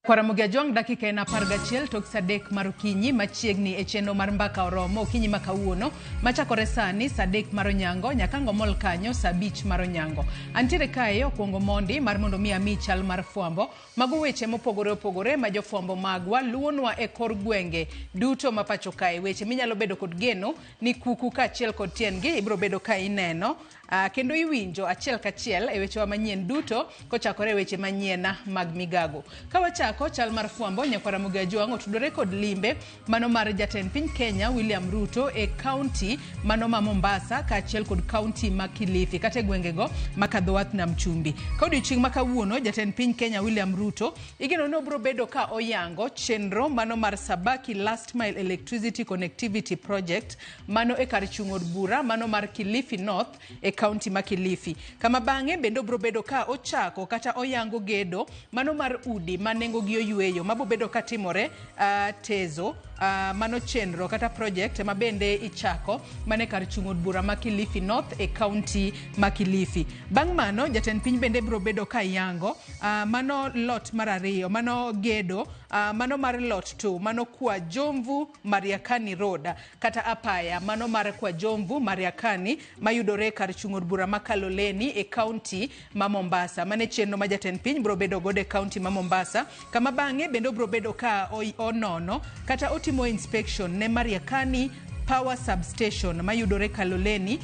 Kwaramogi Ajwang dakika en 11 tok sadek mar okinyi machiegni e chenro mar mbaka oromo okinyi ma kawuono machakore sani sadek mar onyango nyaka ngomol kanyo saa 5 mar onyango. Antiere kae okuongo mondi mar mondo mi ami chal mar fwambo mago weche mopogore opogore ma jofwambo magwa luonwa e kor gwenge duto ma pacho kae, weche minyalo bedo kod geno ni kuku ka achiel kod tiengi ibro bedo ka ineno kendo iwinjo achiel kachiel e weche wa manyien duto kochakore weche manyien mag migago. Ka wachako chal mar fwambo Kwaramogi Ajwang otudore kod limbe mano mar jatend piny Kenya William Ruto e county mano ma Mombasa ka achiel kod county ma Kilifi kata gwengego makadho wath nam chumbi. Ka odiochieng' ma kawuono jatend piny Kenya William Ruto igeno no bro bedo ka oyango chenro mano mar Sabaki Last Mile Electricity Connectivity Project mano e kar chung' od bura mano mar Kilifi North e county ma Kilifi. Kama bang'e bendo bro bedo ka ochako kata oyango gedo mano mar udi manengo gi oyueyo mabo bedo ka timore tezo mano chenro kata project ma bende ichako mane kar chung' od bura ma Kilifi North e county ma Kilifi. Bang' mano jatend piny bende bro bedo ka yango mano lot mar ariyo mano gedo mano mar lot 2 mano kwa Jomvu Mariakani Road kata apaya mano mar kwa Jomvu Mariakani mayudore kar chung' od bura ma Kaloleni e county ma Mombasa. Mane chenro ma jatend piny bro bedo gode county ma Mombasa. Kama bang'e bendo bro bedo ka onono kata otimo inspection ne Mariakani Power Substation mayudore Kaloleni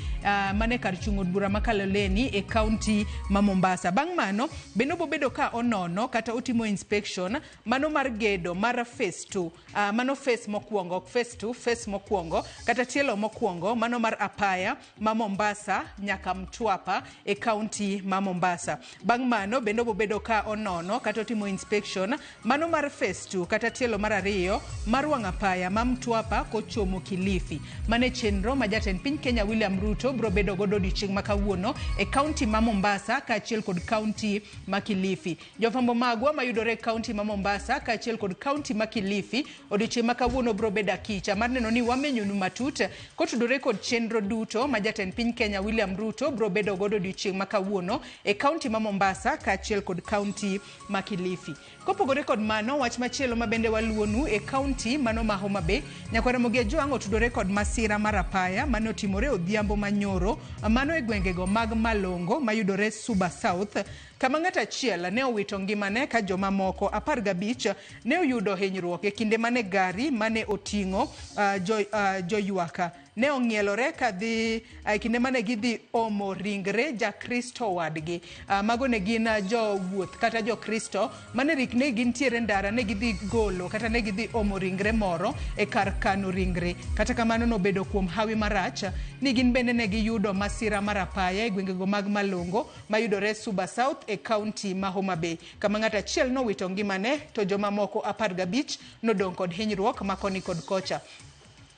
mane kar chung' od bura ma Kaloleni e county ma Mombasa. Bang' mano bendo bobedo ka onono kata otimo inspection mano mar gedo mar phase 2 mano phase mokwongo phase 2 phase mokwongo kata tielo mokwongo mano mar apaya ma Mombasa nyaka Mtwapa e county ma Mombasa. Bang' mano bendo bobedo ka onono kata otimo inspection mano mar phase 2 kata tielo mar ariyo mar wang' apaya ma Mtwapa kochomo Kilifi. Mane chenro ma jatend piny Kenya William Ruto bro bedo godo odiochieng' ma kawuono e county ma Mombasa ka achiel kod county ma Kilifi. Jofwambo magwa mayudore county ma Mombasa ka achiel kod county ma Kilifi odiochieng' ma kawuono bro bedo akicha mar neno ni wamenyonu matut kotudore kod chenro duto ma jatend piny Kenya William Ruto bro bedo godo odiochieng' ma kawuono e county ma Mombasa ka achiel kod county ma Kilifi. Kopogore kod mano wach machielo ma bende waluonu e county mano ma Homa Bay Kwaramogi Ajwang otudore kod masira mar apaya mane otimore odhiambo manyoro mano e gwengego mag Malongo mayudore Suba South kama ng'at achiel ne owito ngimane ka joma moko 15 ne oyudo hinyruok e kinde mane gari mane oting'o joywaka ne ong'ielore kadhi kinde mane gidhi omo ringre ja Kristo wadgi. Mago ne gin jowuoth kata jo Kristo mane rikne gintiere ndara ne gidhi golo kata ne gidhi omo ringre moro e kar kano ringre. Kata kamano nobedo kuom hawi marach ni gin bende ne giyudo masira mar apaya e gwengego mag Malongo mayudore Suba South e county ma Homa Bay. Kama ng'at achiel nowito ngimane to joma moko 15 nodong' kod hinyruok makoni kod kocha.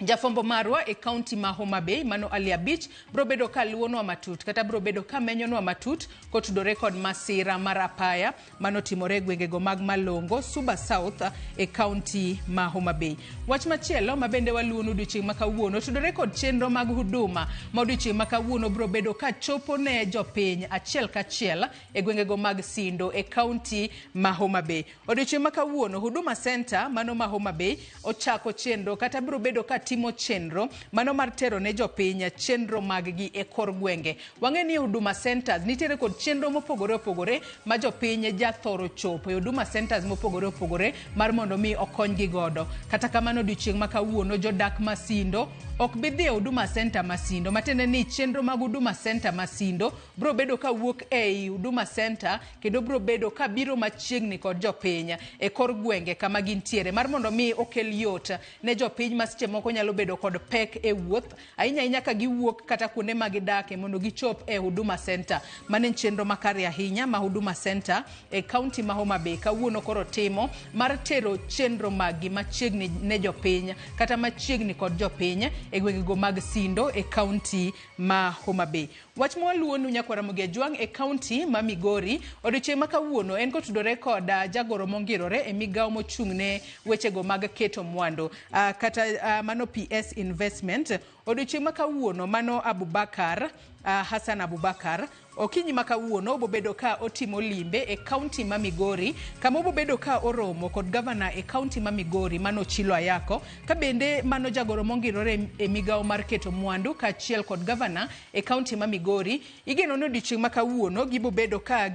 Jafwambo marwa e county ma Homa Bay mano Alia Beach bro bedo ka luonwa matut kata bro bedo ka menyonwa matut kotudore kod masira mar apaya mano timore gwengego mag Malongo Suba South e county ma Homa Bay. Wach machielo ma bende waluonu odiochieng' ma kawuono tudore kod chenro mag huduma ma odiochieng' ma kawuono bro bedo ka chopo ne jopiny achiel kachiel e gwengego mag Sindo e county ma Homa Bay. Odiochieng' ma kawuono Huduma Center mano ma Homa Bay ochako chenro kata bro bedo ka timo chenro mano mar tero ne jopiny chenro maggi e kor gwenge. Wang'e ni Huduma Centers nitiere kod chenro mopogore opogore ma jopiny jathoro chopo e Huduma Centers mopogore opogore mar mondo mi okonygi godo. Kata kamano odiochieng' ma kawuono jodak Masindo ok bidhi e Huduma Center Masindo matende ni chenro mag Huduma Center Masindo bro bedo ka wuok e Huduma Center kendo bro bedo ka biro machiegni kod jopiny e kor gwenge kama gintiere mar mondo mi okel yot ne jopiny ma seche moko nyalo bedo kod pek e wuoth ahinya ka giwuok kata kuonde ma gidake mondo gichop e Huduma Center. Mane chenro makare ahinya ma Huduma Center e county ma Homa Bay kawuono koro timo mar tero chenro maggi machiegni ne jopiny kata machiegni kod jopiny e gwengego mag Sindo e county ma Homa Bay. Wach mwaluonu Kwaramogi Ajwang e county ma Migori odiochieng' ma kawuono en kotudore kod jagoro mongirore e migawo mochung'ne wechego mag keto mwandu kata mano PS Investment odiochieng' ma kawuono mano Abubakar Hassan Abubakar okinyi makawuono obobedo ka otimo limbe e kaunti ma Migori, kama obobedo ka oromo kod gavana e kaunti ma Migori mano Chilo Ayako, ka bende mano jagoro mongirore e migao mar keto mwandu ka achiel kod gavana e kaunti ma Migori. Igeno no odiochieng' makawuono gibobedo ka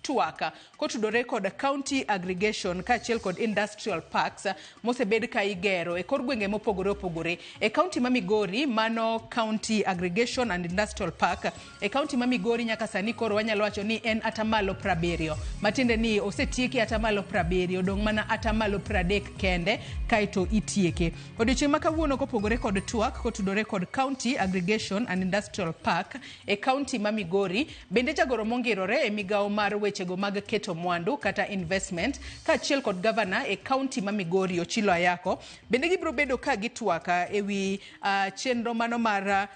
tuaka kotudore kod county aggregation ka achiel kod industrial parks mosebed ka igero e kor gwenge mopogore opogore e county ma Migori. Mano county aggregation and industrial park e county ma Migori nyaka sani koro wanyalo wacho ni en atamalo 70, matiende ni osetieki atamalo 70, dong mana atamalo 30 kende kaito itieke. Odiochieng' makawuono kopogore kod tuak kotudore kod county aggregation and industrial park e county ma Migori, bende jagoro mongirore e migao mar wechego mag keto mwandu kata investment ka achiel kod gavana e county ma Migori Ochilo Ayako, bende gibro bedo ka gitwaka ewi chenro mano mar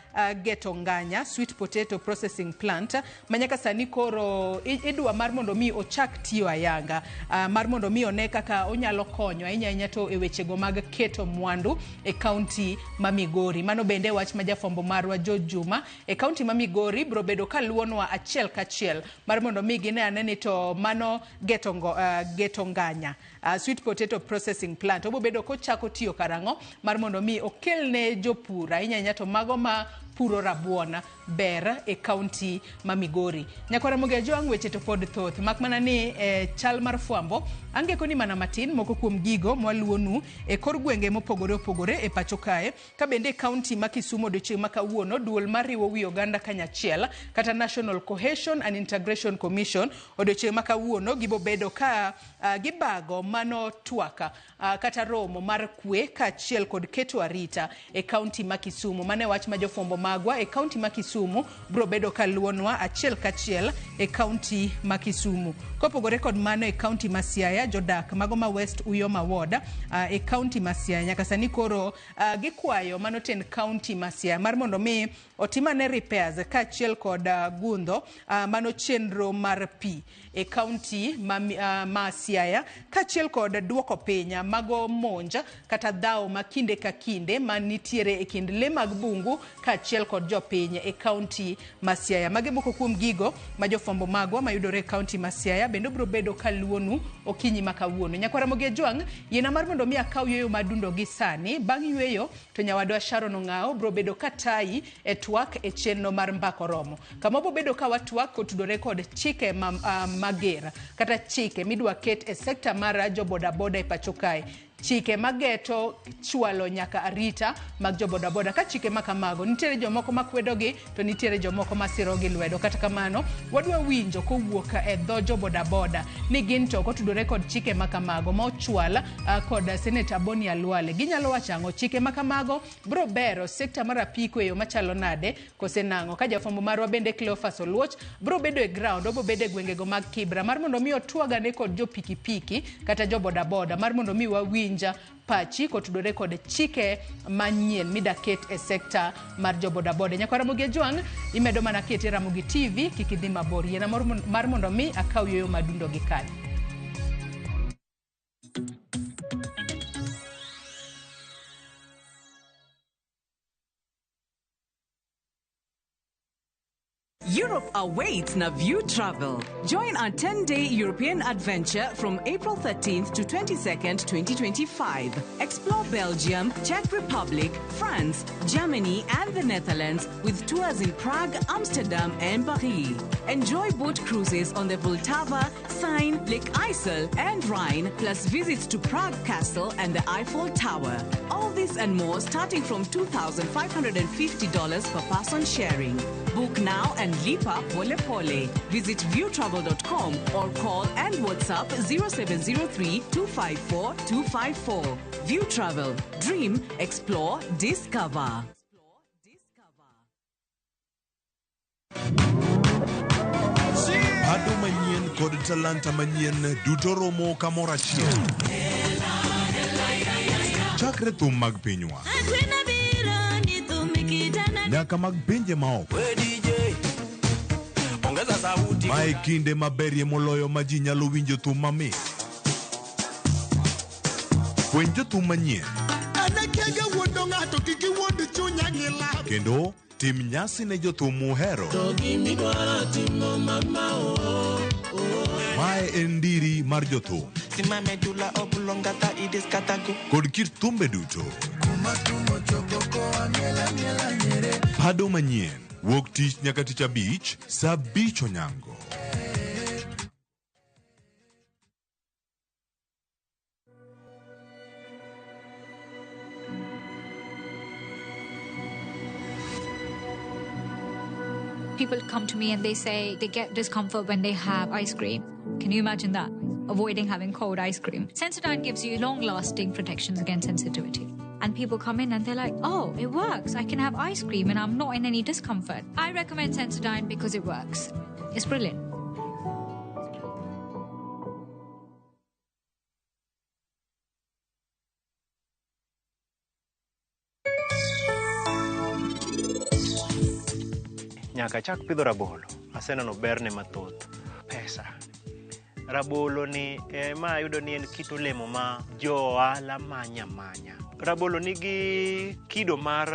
Geto Nganya sweet potato processing plant manyaka sani koro idwa mar mondo mi ochak tiyo ayanga, mar mondo mi one kaka onyalo konyo ahinya to e wechego mag keto mwandu e county ma Migori. Mano bende wach ma jafombo marwa George Juma e county ma Migori bro bedo ka luonwa achiel kachiel mar mondo mi gine anene to mano Geto Nganya sweet potato processing plant obobedo kochako tiyo karango mar mondo mi okelne jopur ahinya to mago ma puro rabuona ber e county ma Migori. Nyakwara moge joang' weche to pod thoth mak mana ni chal mar fwambo angeko ni mana matin moko kuom gigo mwaluonu e kor gwenge mopogore opogore e pacho kae, ka bende county ma Kisumu odiochieng' makawuono duol mariwo wi oganda kanyachiel kata National Cohesion and Integration Commission odiochieng' makawuono gibobedo ka gibago mano twaka kata romo mar kwe ka achiel kod keto arita e county ma Kisumu. Mane wach ma jofombo magwa e county ma Kisumu bro bedo ka luonwa achiel kachiel e county ma Kisumu. Kopogore kod mano e county ma Siaya, jodak mago ma West Uyoma Ward e county ma Siaya nyaka sani koro gikwayo mano ten county ma Siaya mar mondo mi otimane repairs ka achiel kod gundho mano chenro mar pi e county ma Siaya ka achiel kod duoko piny mago monja kata dhao ma kinde ka kinde manitiere e kind le mag bungu ka achiel kod jopiny e county ma Siaya. Mage moko kuom gigo ma jofombo magwa mayudore e county ma Siaya bendo bro bedo ka luonu okinyi makawuono. Nyakwara moge joang' yena mar mondo mi akaw yueyo madundo gi sani, bang' yueyo to nyawadwa Sharon Ong'ao bro bedo ka tayi e twak e chenro mar Mbako Romo, kama bro bedo ka watwak kotudore kod chike mager kata chike midwa ket e sekta mar jobodaboda e pacho kae, chike mageto chwalo nyaka arita mag jobodaboda. Ka chike makamago nitiere jomoko makwedogi to nitiere jomoko masirogi lwedo, kata kamano wadwa winjo kowuok e dho jobodaboda ni gin to kotudore kod chike makamago ma ochwal kod Senator Boni Alwale. Ginyalo wachango chike makamago bro bero sekta mar apiko e yo machalo nade kose nang'o. Ka jafombo marwa bende Cleophas Oluoch bro bedo e ground, obo bedo e gwengego mag Kibra mar mondo mi otwagane kod jo pikipiki kata jobodaboda mar mondo mi wawinja pachi kotudore kod chike manyien midaket e sekta mar jobodaboda. Nyakwara moge joang' imedo mana kete Ramogi TV kikidhi mabor, yena mar mondo mi akaw yueyo madundo gi kani. Europe awaits na View Travel. Join our 10-day European adventure from April 13th to 22nd, 2025. Explore Belgium, Czech Republic, France, Germany, and the Netherlands with tours in Prague, Amsterdam, and Paris. Enjoy boat cruises on the Vltava, Seine, Lake IJssel, and Rhine, plus visits to Prague Castle and the Eiffel Tower. All this and more starting from $2,550 per person sharing. Book now and lipa pole pole. Visit viewtravel.com or call and WhatsApp 0703 254 254. View Travel. Dream, explore, discover. Ado manien kod talanta manien duto romo kamoro achiel. Chakre thum mag pinywa nyaka mag pinje maoko. Mae kinde maberie moloyo ma ji nyalo winjo thum mamit. Fweny jothum manyien kendo tim nyasi ne jothum muhero. Mae en ndiri mar jothum kod kit thumbe duto. Pado manyien wuok tich nyaka tich abich saa 5 onyango. People come to me and they say they get discomfort when they have ice cream. Can you imagine that? Avoiding having cold ice cream. Sensodyne gives you long-lasting protections against sensitivity. And people come in and they're like, oh, it works. I can have ice cream and I'm not in any discomfort. I recommend Sensodyne because it works. It's brilliant. Nyaka chak pidho rabolo, aseneno berne mathoth. Pesa. Rabolo ni ma ayudo ni en kit olemo ma jo ohala manya. Rabolo nigi kido mar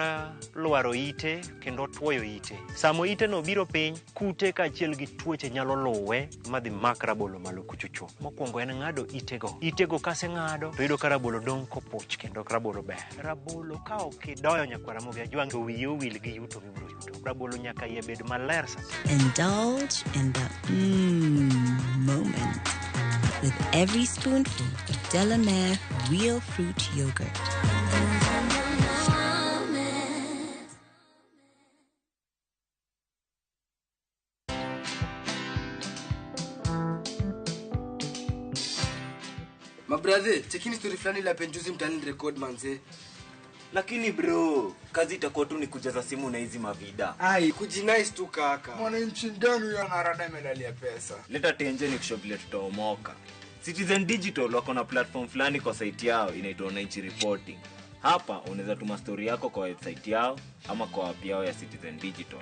lwaro ite kendo tuoyo ite. Samo ite no biro piny, kute kaachiel gi tuoche nyalo luwe madhi mak rabolo malo kuchuchu. Mokwongo en ng'ado itego. Itego kaseng'ado to yudo ka rabolo dong' kopuch kendo rabolo ber. Rabolo ka ok idoyo nyakwara moga jwang' to wiyi owil gi yuto mibiro yuto. Rabolo nyaka iye bed maler sa. Indulge in the moment with every spoonful of Delamere real fruit yogurt. Brother, chekini story fulani la penjuzi mtani record manze. Lakini bro, kazi itakuwa tu ni kujaza simu na hizi mavida. Ai, kujinice tu kaka. Mwananchi ndani ya harada imedalia pesa. Leta tenje ni kushobile tutaomoka. Citizen Digital wako na platform fulani kwa site yao inaitwa Wananchi Reporting. Hapa unaweza tuma story yako kwa website yao ama kwa app yao ya Citizen Digital.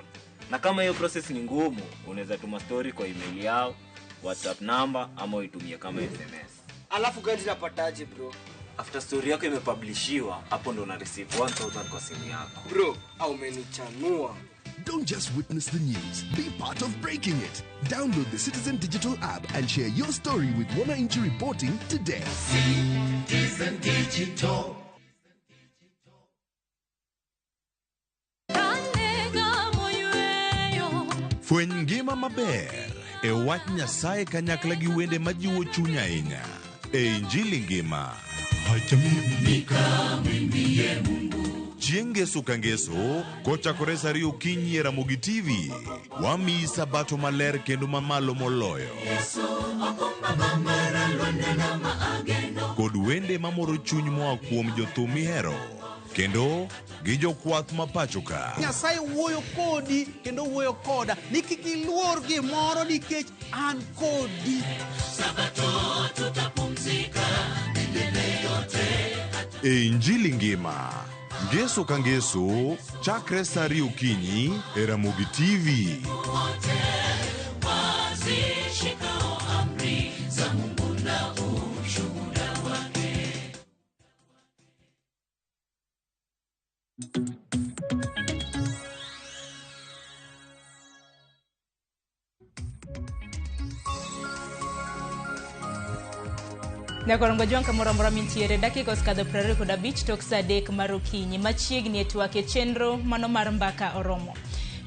Na kama hiyo process ni ngumu, unaweza tuma story kwa email yao, WhatsApp number ama uitumie kama SMS. Alafu gani napataje bro? After story yako imepublishiwa, hapo ndo una receive 1000 kwa simu yako. Bro, au umenichanua. Don't just witness the news, be part of breaking it. Download the Citizen Digital app and share your story with Wananchi Reporting today. Citizen Digital. Fweny ngima maber e wach Nyasaye kanyakla gi wende majiwo chuny ahinya. E Injili ngima. Chieng' ngeso ka ngeso, kochakore saa 2 okinyi e Ramogi TV, wamiyi sabato maler kendo mamalo moloyo. Kod wende mamoro chuny moa kuom jothum mihero, kendo gi jokwath mapacho ka. Nyasaye wuoyo kodi kendo wuoyo koda ni kik iluor gimoro nikech an kodi. Sabato tutapumzika milele yote. E Injili ngima, ngeso ka ngeso, chakre saa 2 okinyi e Ramogi TV. Wazishikao amri za Mungu na ushuhuda wake. Nyakorongo jwanka mora mintiere dakika oskadho 25 tok saa 3 mar okinyi machiegni e twake chenro mano mar mbaka oromo.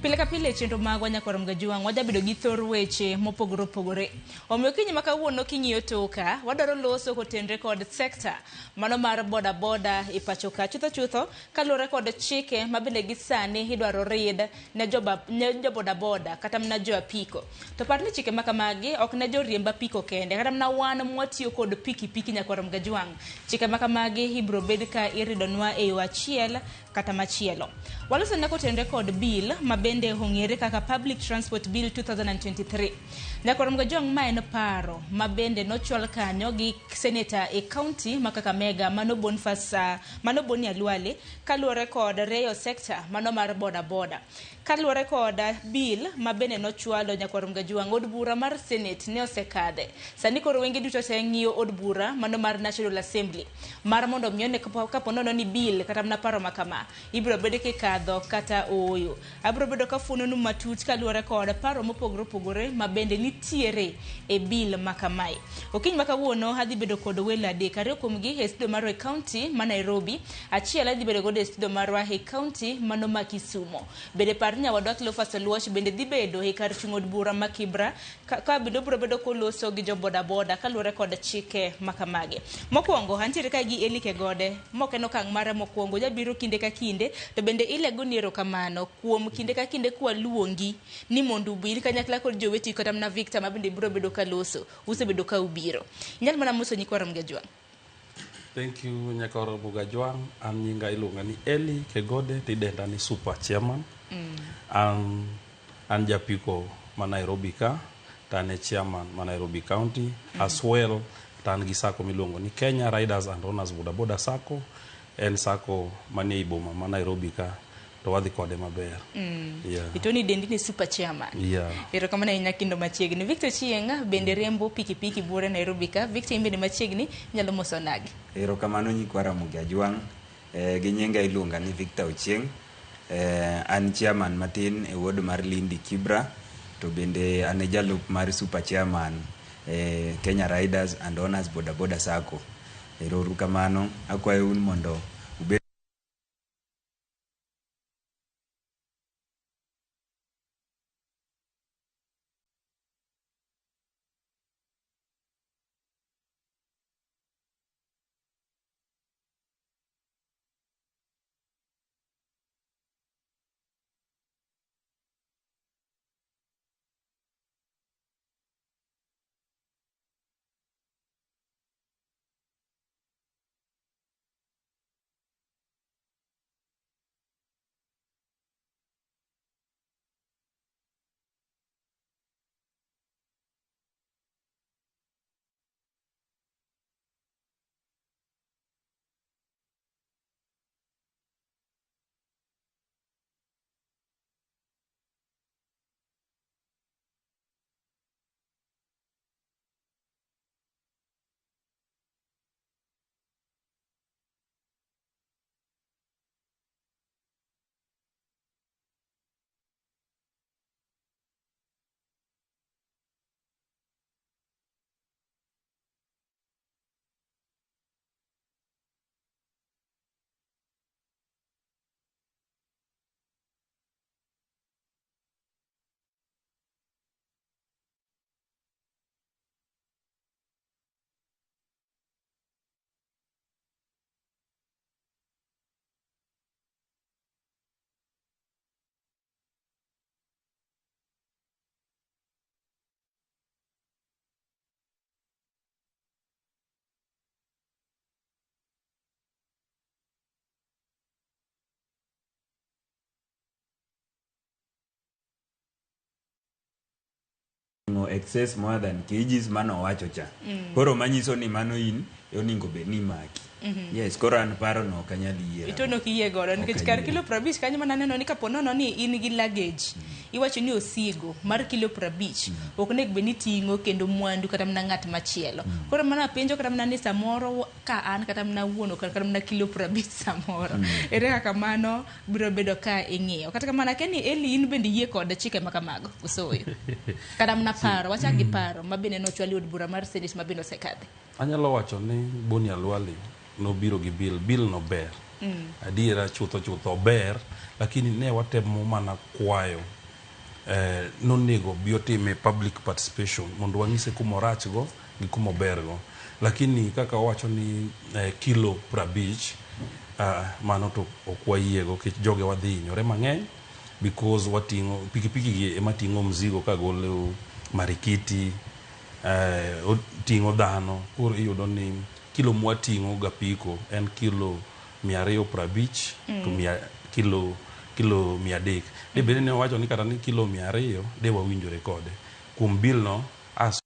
Pile ka pile chenro magwa nyakorongo jwang wajabedo gi thor weche mopogore opogore. Omiyo kinyi makawuono king'iyo toka wadaro loso kotenre kod sector mano mar boda boda e pacho ka chutho kalure kod chike mabende gisani idwaro rid ne jo boda boda kata mna jo apiko. To parni chike makamagi ok ne jo riemba piko kende kata mna wan mwatiyo kod piki nyakorongo jwang. Chike makamagi ibro bed ka iridonwa e yo achiel kata machielo. Waloso ne kotenre kod bill mabende hong'ere kaka Public Transport Bill 2023. Nyakorongo jwang ma en paro mabende nochwal kanyo gi senator e county ma Kakamega mano Boniface Alwale kaluore kod reyo sector mano mar boda boda. kaluwore koda bill ma bende nochwalo nyakwarom Gajwang', od bura mar Senate ne osekadhe. Sani koro wenge duto te ng'iyo od bura mano mar National Assembly mar mondo miyo ne kapo nono ni bill kata mana paro makama ibiro bedo kikadho kata ooyo. Abiro bedo ka funonu matut kaluwore koda paro mopogore opogore ma bende nitiere e bill makamae. Okiny makawuono adhi bedo kod welo adek, ariyo kuomgi e studio marwa e kaunti ma Nairobi, achiel adhi bedo godo e studio marwa e kaunti mano ma Kisumo. Bende par nyawadwa Cleophas Oluoch bende dhi bedo e kar chung' od bura ma Kibra ka biro bedo koloso gi jo boda boda kaluwore kod chike makamagi. Mokwongo antiere ka gi Eli Kegode, moken okang' mara mokwongo jabiro kinde ka kinde, to bende ilego ni erokamano kuom kinde ka kinde kwa luongi ni mondo ubir kanyakla kod joweti kata mana Victor ma bende biro bedo kaloso usebedo ka ubiro. Nyal mana muso nyikwarom Gajwang'. Thank you nyakwarom Gajwang'. An nyinga iluonga ni Eli Kegode, tidenda ni super chairman. An japiko ma Nairobi ka, tan e chairman ma Nairobi County, as well tan gi sako miluongo ni Kenya Riders and Owners Boda Boda Sako. En sako manie boma ma Nairobi ka, to wadhi kode maber. Itoni dendi ni super chairman. Erokamano ahinya kindo machiegni. Victor Chieng' bende riembo pikipiki bure Nairobi ka. Victor bende machiegni nyalo moso nagi. Erokamano nyikwarom Gajwang'. Gi nyinga iluonga ni Victor Ochieng'. An chairman matin e ward mar Lindi Kibra, to bende an e jalup mar super chairman Kenya Riders and Owners Boda Boda Sako. Erokamano, akwayo un mondo ubed no excess more than kgs mano wacho cha. Koro manyiso ni mano in oningo be ni maki. Yes, koro an paro no kanyal yiero. Itono kiye godo nikech kar kilo 50 kanyo mana neno ni kapo nono ni in gi luggage. Iwacho ni osigo mar kilo 50 ok nek be ni tingo kendo mwandu kata mana ng'at machielo. Koro mana penjo kata mana ni samoro ka an kata mana wuono kata mana kilo 50 samoro. Ere kaka mano biro bedo ka ing'iyo. Kata kamana keni Eli in bende yie kod chike makamago usoyo. Kata mana paro wacha gi paro mabende no chwali od bura mar Senate mabende osekadhe. Anyalo wacho ni Boni Alwali no biro gi bill no ber. Adiera chutho ber, lakini ne watemo mana kwayo nonego biotime public participation mondo wang'ise kumo rach go gi kumo ber go. Lakini kaka wacho ni kilo 50 mano to okwayie go kech joge wadhi hinyore mang'eny because watingo pikipiki gi ema tingo mzigo kagolo Marikiti, tingo dhano. Koro iyudo ni kilo mwatingo gapiko en kilo 250 to kilo 300. De bende ne wacho ni kata ni kilo 200 de wawinjore kode. Kuom bill no as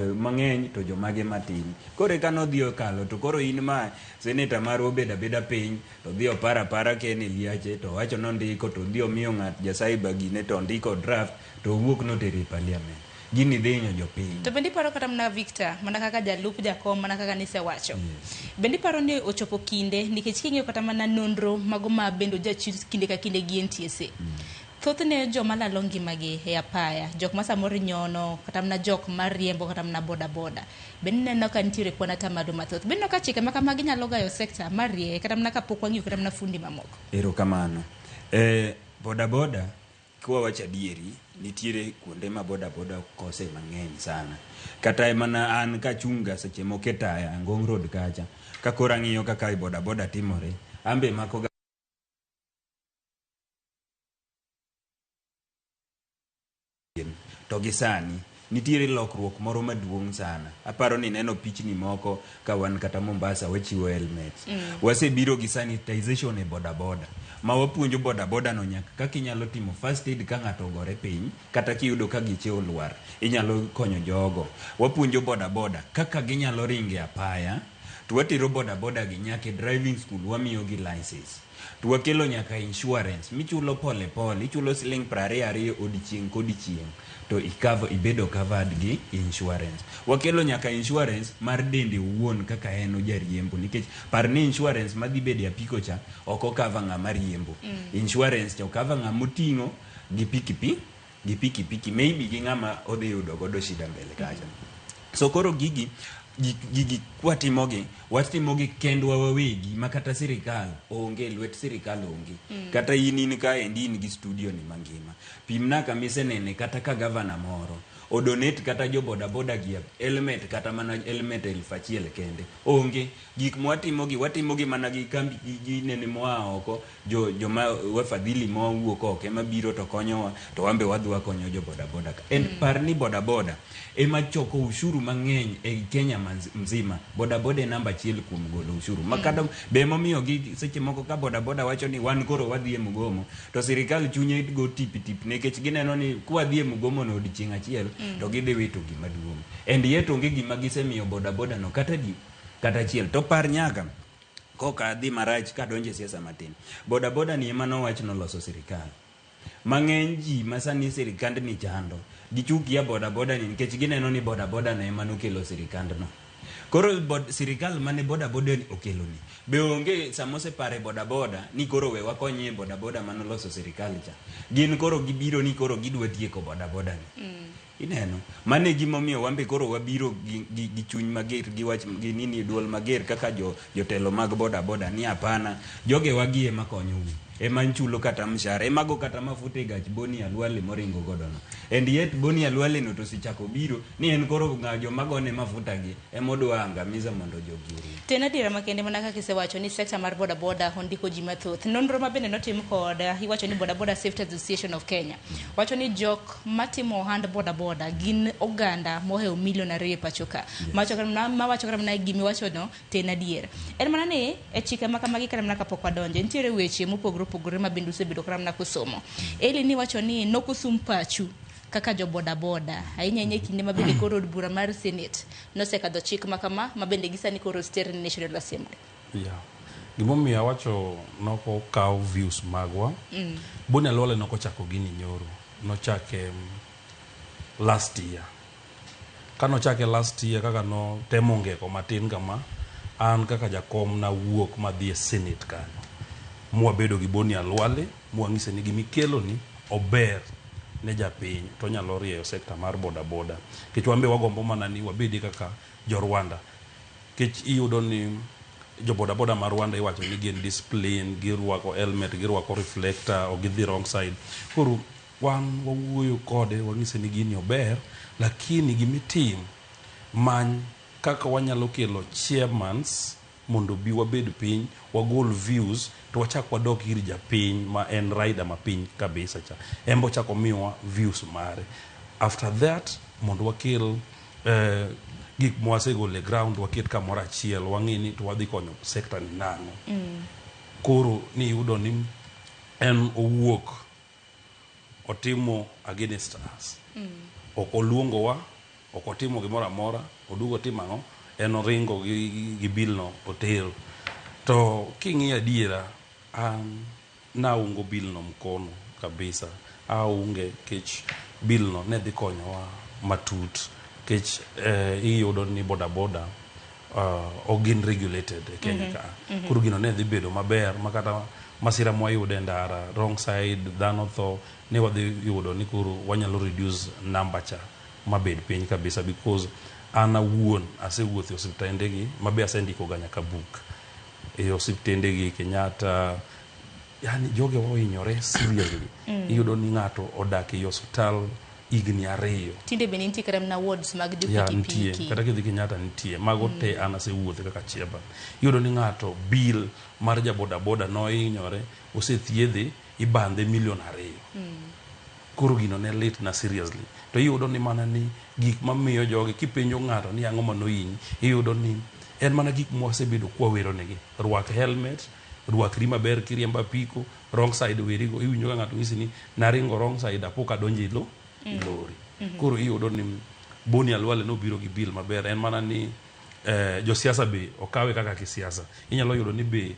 mang'eny to jomage matin. Koro ka nodhi okalo to koro in ma seneta mar obeda beda piny to dhi opara Ken Eliache to wacho nondiko to dhi omiyo ng'at Jasaiba gine to ndiko draft to wuok notero e parliament. Gini dhi hinyo jopiny. To bendi paro kata mana Victor mana kaka jalup jakom mana kaka nisewacho. Bendi paro ni ochopo kinde nikech king'iyo kata mana nonro mago ma bendo jachis kinde ka kinde gi NTSA. Thothne joma lalo ngimagi e apaya, jok ma samoro nyono, kata mana jok mariembo kata mana boda boda. Ben neno ka nitiere kwan atamalo mathoth. Ben no ka chike ma kamagi nyalo gayo sekta marie kata mana kapok wang'iyo kata mana fundi mamoko. Erokamano. Boda boda kwa wacha adieri nitiere kuonde ma boda boda kose mang'eny sana. Kata mana an ka chunga seche moko e taya Ngong Road kacha. Ka koro ang'iyo kaka boda boda timore, ambe mako to gi sani nitiere lokruok moro maduong' sana. Aparo ni neno pichni moko ka wan kata Mombasa wachiwo helmets. Wasebiro gi sanitization e boda boda. Ma wapuonjo boda boda no nyaka kaka inyalo timo first aid ka ng'ato ogore piny kata kiyudo ka giche olwar inyalo konyo jogo. Wapuonjo boda boda kaka ginyalo ringe apaya. To watero boda boda gi nyaka driving school wamiyo gi license. To wakelo nyaka insurance michulo pole pole, ichulo siling 22 odiechieng' kodiechieng' to ibedo covered gi insurance. Wakelo nyaka insurance mar dende owuon kaka en ojariembo nikech par ni insurance madhi bede apiko cha oko cover ng'ama riembo. Insurance to cover ng'ama oting'o gi pikipiki maybe gi ng'ama odhi yudo godo shida mbele kacha. So koro gigi watimogi kendwa wawegi makata sirikal onge, lwet sirikal onge. Kata in ka in gi studio ni mangima. Pimna kamisenene kata ka governor moro o donate kata jo boda boda gi helmet kata mana helmet 1,000 kende. Onge gik watimogi mana gi kambi gi nene moa oko joma wafadhili mo wuok oko ema biro to konyowa to wambe wadhwa konyo jo boda boda. En par ni boda boda ema choko ushuru mang'eny e Kenya mzima. Boda boda e namba 1 kuom golo ushuru. Makata be momiyo gi seche moko ka boda boda wacho ni wan koro wadhi e Mugomo to sirikal chunye go tip nikech gineno ni kwa dhi e Mugomo no odiechieng' achiel to gidhi wito gima duong'. And yet onge gima gisemiyo boda boda no kata achiel. To par nyaka koka dhi marach ka donje siasa matin. Boda boda ni ema nowach noloso sirikal. Mang'eny ji masani sirikand ni chando gichukia boda boda ni nikech gineno ni boda boda na ema nokelo sirikand no. Koro sirikal mane boda boda okelo ni be onge samose pare boda boda ni koro we wakonye boda boda manoloso sirikal cha. Gin koro gibiro ni koro gidwa tieko boda boda ni. Ineno mane gimomiyo wambe koro wabiro gi chuny mager gi wach gi nini duol mager kaka jotelo mag boda boda ni hapana joge wagie makonyo ema nchulo kata mshahara ema go kata mafuta gach Boni Alwale moringo godo no. And yet Boni Alwale no to sichako biro ni en koro ng'ajo magone mafuta gi emodwa angamiza mondo jogiri. Tena dira makende mana kaka kisewacho ni sekta mar boda boda ondiko ji mathoth. Nonro mabende notim kod iwacho ni Boda Boda Safety Association of Kenya. Wacho ni jok matimo hand boda boda gin oganda moheo milion 2 pachoka. Mawacho kama na gimi wacho no tena diera. En mana ne e chike makamagi kama na kapok wadonje nitiere weche mopogore ma bindu sebedo kram na kusomo. Eli ni wacho ni nokusum pachu kaka jo boda boda ainyenye kinde mabende koro od bura mar Senate nosekadho chik makama mabende gisani koro steer National Assembly. Gimomiyo wacho noko kaw views magwa. Boni Alwale noko chako gini nyoro. Nochake last year. Kano chake last year kaka no temonge ko matin kama an kaka jakom na wuok madhi e Senate kanyo. Mwabedo gi Boni Alwale mwang'ise ni gimikelo ni ober ne japiny to nyalo rieyo sekta mar boda boda. Kech wambe wagombo mana ni wabedi kaka jo Rwanda. Kech iyudo ni jo boda boda mar Rwanda iwacho ni gin discipline, girwako helmet, girwako reflector o gidhi wrong side. Koro wan wawuoyo kode wang'ise ni gini ober lakini gimitim many kaka wanyalo kelo chairmans mondo bi wabed piny wagol views to wachak wadok ir japiny ma en rider ma piny kabisa cha embo chako miwa views mare. After that mondo wakel gik mwasegole ground waket kamoro achiel wang'ini to wadhi konyo sekta ni nang'o. Koro ni yudo ni en owuok otimo against us. Ok oluongowa ok otimo gimoro amora, oduogo timo ang'o, en oringo gi bill no otero. To king'iyo adiera, an naungo bill no mkono kabisa, aunge kech bill no ne dhi konyowa matut, kech iyudo ni bodaboda ok gin regulated e Kenya ka. Koro gino ne dhi bedo maber, makata masira mwayudo e ndara, wrong side, dhano tho, ne wadhi yudo ni koro wanyalo reduce number cha mabed piny kabisa, because an awuon asewuotho e osiptende gi, mabe asendiko ga nyaka buk e osiptende gi Kenyatta, yani joge wahinyore seriously. Iyudo ni ng'ato odak e osiptal higni 2. Tinde be nitie kata na wards mag pikipiki. Kata kidhi Kenyatta nitie. Mago te an asewuothe kaka chieba. Iyudo ni ng'ato bill mar bodaboda nohinyore, osethiedhe, ibandhe $1 million. Koro gino ne lit na seriously. To iyudo ni mana ni gik mamiyo joge kipenjo ng'ato ni ang'o manohiny, iyudo ni en mana gik mwasebedo kwawero negi. Rwak helmet, rwakri maber kiriemba apiko, wrong side werigo, iwinjo ka ng'ato ng'isi ni naringo wrong side apo kadonjo e lori. Koro iyudo ni Boni Alwale nobiro gi bill maber, en mana ni josiasa be okawe kaka kisiasa. Inyalo yudo ni be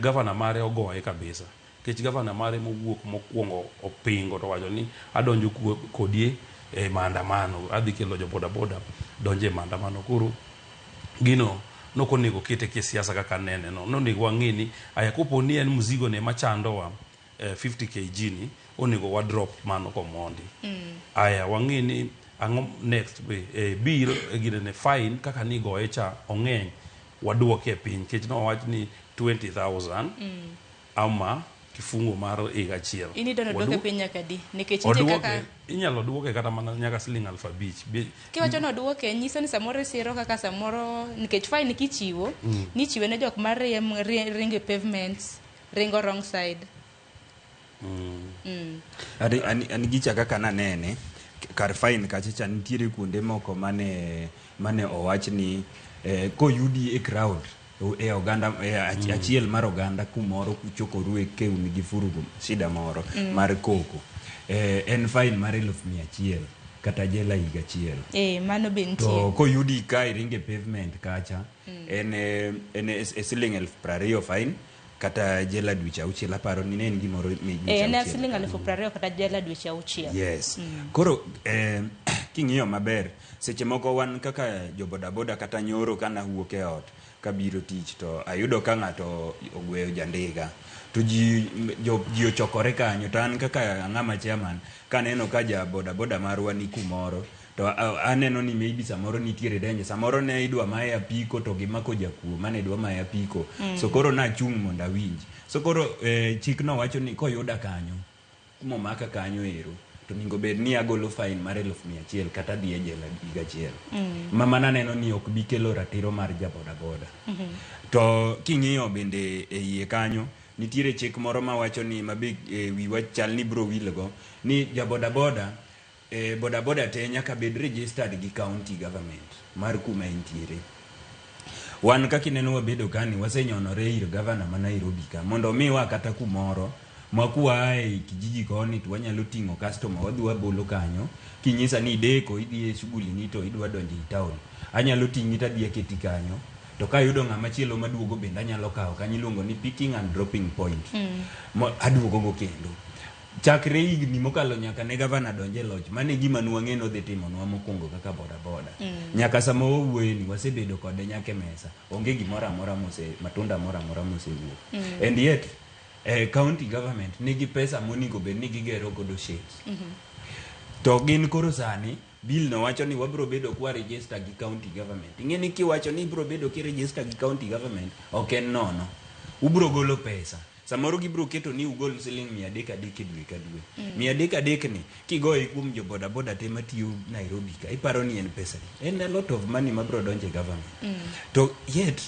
gavana mare ogoye kabisa, kech gavana mare mowuok mokwongo opingo to wacho ni adonjo kodie e maandamano, adhi kelo jo bodaboda donjo e maandamano. Koro gino nokonego kete kisiasa kaka nene no, nonego wang'e ni aya kopo ni en mzigo ne machandowa 50 kg ni, onego wa drop mano komondi. Aya wang'e ni ang'o next be bill gine ne fine kaka ni goye cha ong'eny, waduoke piny, kech no wach ni 20,000 ama kifungo mar higa achiel. Ini dono duoke piny nyaka di, nikech nje kaka inyalo duoke kata mana nyaka Sh5,000. Kiwacho no duoke, nyiso ni samoro siro kaka samoro, nikech fine kichiwo, ni chiwe ne jok mar ringo pavements, ringo wrong side. Ani gicha kaka nanene, kar fine kachacha nitiere kuonde moko mane owach ni koyudi e crowd e oganda achiel mar oganda kumoro kuchokoru e keuni gi furugu shida moro mar koko, en fine mar 100,000 kata jela higa achiel. Mano be nitie. To koyudi ka iringe pavement kacha, en Sh20,000 fine kata jela dweche 6. Aparo ni ne en gimoro en Sh20,000 kata jela dweche 6. Yes. Koro king'iyo maber, seche moko wan kaka jo bodaboda kata nyoro kana wuok e ot kabiro tich, to ayudo ka ng'ato ogweyo jandiga, to ji ochokore kanyo, to an kaka ng'ama chairman kaneno ka ja bodaboda marwa ni kumoro, to aneno ni maybe samoro nitiere danger, samoro ne idwa maya apiko to gimako jakuo mane idwa maya apiko. So koro nachung' mondo awinj. So koro chik no wacho ni koyuda kanyo, kumomaka kanyo ero, to ningo bed ni agolo fine mar 100,000 kata dhi e jela higa achiel. Mama naneno ni ok bi kelo ratiro mar ja bodaboda. To king'iyo bende e iye kanyo nitiere chik moro ma wacho ni mabe wi wach chal ni bro wilgo ni ja bodaboda bodaboda te nyaka bed registered gi county government mar kuma entiere. Wan kaka ineno wabedo kani wasenyonore ir governor ma Nairobi ka mondo miwa kata kumoro mwakuwa e kijiji koni to wanyalo ting'o customer wadhi wabolo kanyo, kinyisa ni deko idhi e shughuli ni to idwa donjo e town, anyalo ting'i tadhi aketi kanyo, to ka yudo ng'ama chielo maduogo bende anyalo kawo kanyo, iluongo ni picking and dropping point. Aduogo go kendo chakre higni mokalo nyaka ne gavana donje loch, mane gima nwang'e no dhi timonwa mokwongo kaka bodaboda. Nyaka sama wawuoye ni wasebedo kode nyaka mesa, onge gimoro amora matunda moro amora mosewuok. And yet county government nigi pesa monego bed ni gigero godo sheds. To gin koro sani bill no wacho ni wabro bedo kwa register gi county government. Ing'eni kiwacho ni ibro bedo ki register gi county government, ok en nono, ubro golo pesa. Samoro gibro keto ni ugol $300 dwe ka dwe. $300 ni kigoye kuom jo bodaboda te matiyo Nairobi ka, iparo ni en pesa ni, en a lot of money mabro donje government. To yet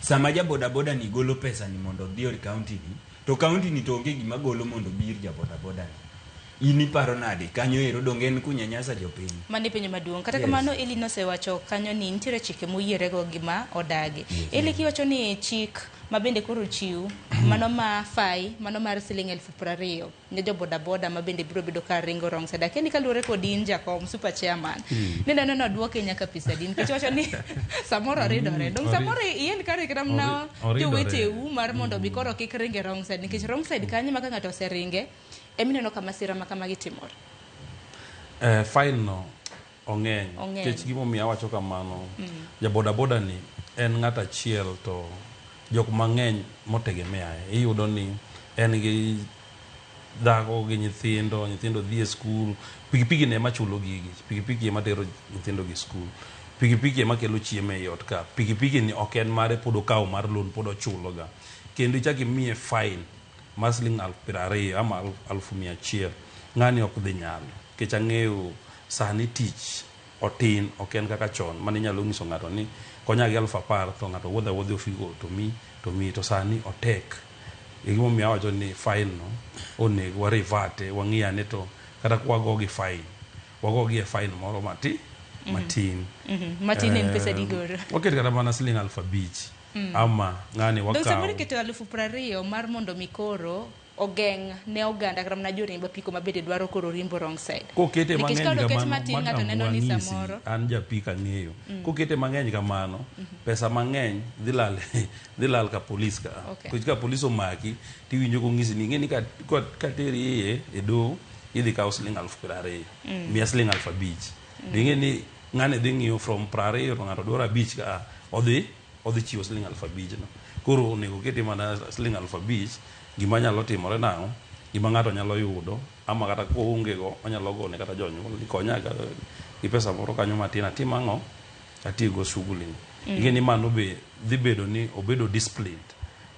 sama ja bodaboda ni golo pesa ni mondo odhi or county ni, to county ni to onge gima golo mondo bir ja bodaboda ni. in iparo nade kanyo ero donge en kunyanyasa jopiny mane penjo maduong' kata Yes. kamano Eli nosewacho kanyo ni nitiere chike moyierego gima odagi. Eli kiwacho ni chik mabende koro chiw mano ma fai mano mar siling 20,000 ne jo bodaboda mabende biro bedo ka ringo wrong side. Keni kaluwore kod in jakom super chairman neno nodwoke nyaka pesa din nikech wacho ni samoro ridore dong samoro ien kare kramna joweteu mar mondo bi koro kik ringe wrong side nikech wrong side kanyo ma ka ng'ato oseringe emineno ka masira ma kama gitimore. Fine no ong'eny Ong'eny. nikech gimomiyo awacho kamano jabodaboda ni en ng'at achiel to jok mang'eny motegemea iyudo ni en gi dhako gi nyithindo dhi e skul, pikipiki ne ema chulo gigi, pikipiki ema tero nyithindo gi skul, pikipiki ema kelo chiemo e ot ka, pikipiki ni ok en mare pod okawo mar loan pod ochulo ga, kendo ichaki imiye fine mar siling 20,000 ama 100,000 ng'ani ok dhi nyalo nikech ang'eyo sani tich otin ok en kaka chon mane inyalo nyiso ng'ato ni konya gi 10,000 to ng'ato wuodha wuodhi ofigo to mi to sani otek. Gimomiyo awacho ni fine no onego warivate wang'iyane to kata kwagogi fine wagogi e fine moro matin Matin en pesa digoro. waket kata mana siling 5,000 ama ng'ani Dong samoro wakawo iketo 20,000 mar mondo mikoro ogeng' ne oganda kata mana jorimbo apiko mabende dwaro koro rimbo wrong side. kokete Nikech mang'eny ka oket kamano matin ng'ato neno ni wang'isi, samoro an japik ang'eyo kokete mang'eny kamano pesa mang'eny dhi lal ka polis ka nikech ka polis omaki tiwinjo kong'isi ni ing'eni ka teri iye e doho idhi kawo siling 20,000 miya siling 5,000 ing'eni ng'ane dhi ng'iyo from 20 to ng'ato dwaro 5 ka odhi chiwo siling 5,000 no koro onego kete mana siling 5,000 gima nyalo timore nang'o gima ng'ato nyalo yudo ama kata koonge go onyalo gone kata jonyuol ni konya gi pesa moro kanyo matin atim ang'o atigo shughuli ing'eni mano be dhi bedo ni obedo disciplined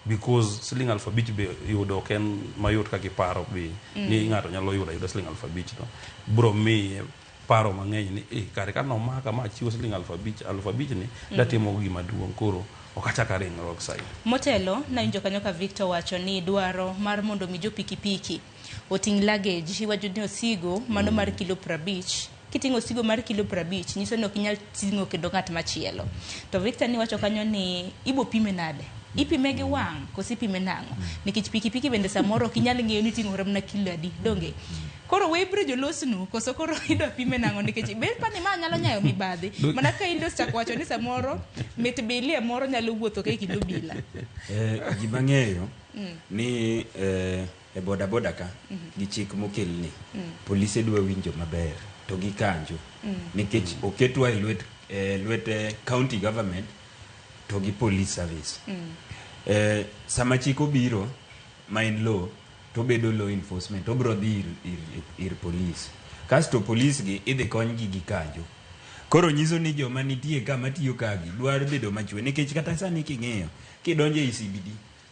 because siling 5,000 be yudo ok en mayot kaka iparo be ni ng'ato nyalo yudo siling 5,000 no bro miye paro mang'eny ni kare ka nomaka ma chiwo siling 5,000 ni datimo gima duong' koro okachaka ringruok saidi. Motelo nawinjo kanyo ka Victor wacho ni dwaro mar mondo mi jo pikipiki oting' luggage iwacho ni osigo mano mar kilo 50 kiting'o osigo mar kilo 50 nyiso ni ok inyal ting'o kendo ng'at machielo. To Victor ni wacho kanyo ni ibo pime nade ipime gi wang' kosi pime nang'o nikech pikipiki bende samoro ok inyal ng'eyo ni ting'o ram na kilo adi donge koro webre jolosnu koso koro idwa pime nang'o nikech be pani ma nyalo nyayo mibadhi mana ka Indos chako wacho ni samoro mit bilia moro nyalo wuotho ka kilo bila gima ng'eyo ni e bodaboda ka gi chik mokelni polise dwa winjo maber to gi kanjo nikech oketwa e lwet county government to gi police service sama chik obiro ma en law to bedo law enforcement obro dhi ir police kasto police gi idhi kony gi kanjo koro nyiso ni joma nitie kama tiyo kagi dwaro bedo machwe nikech kata sani king'eyo kidonjo e CBD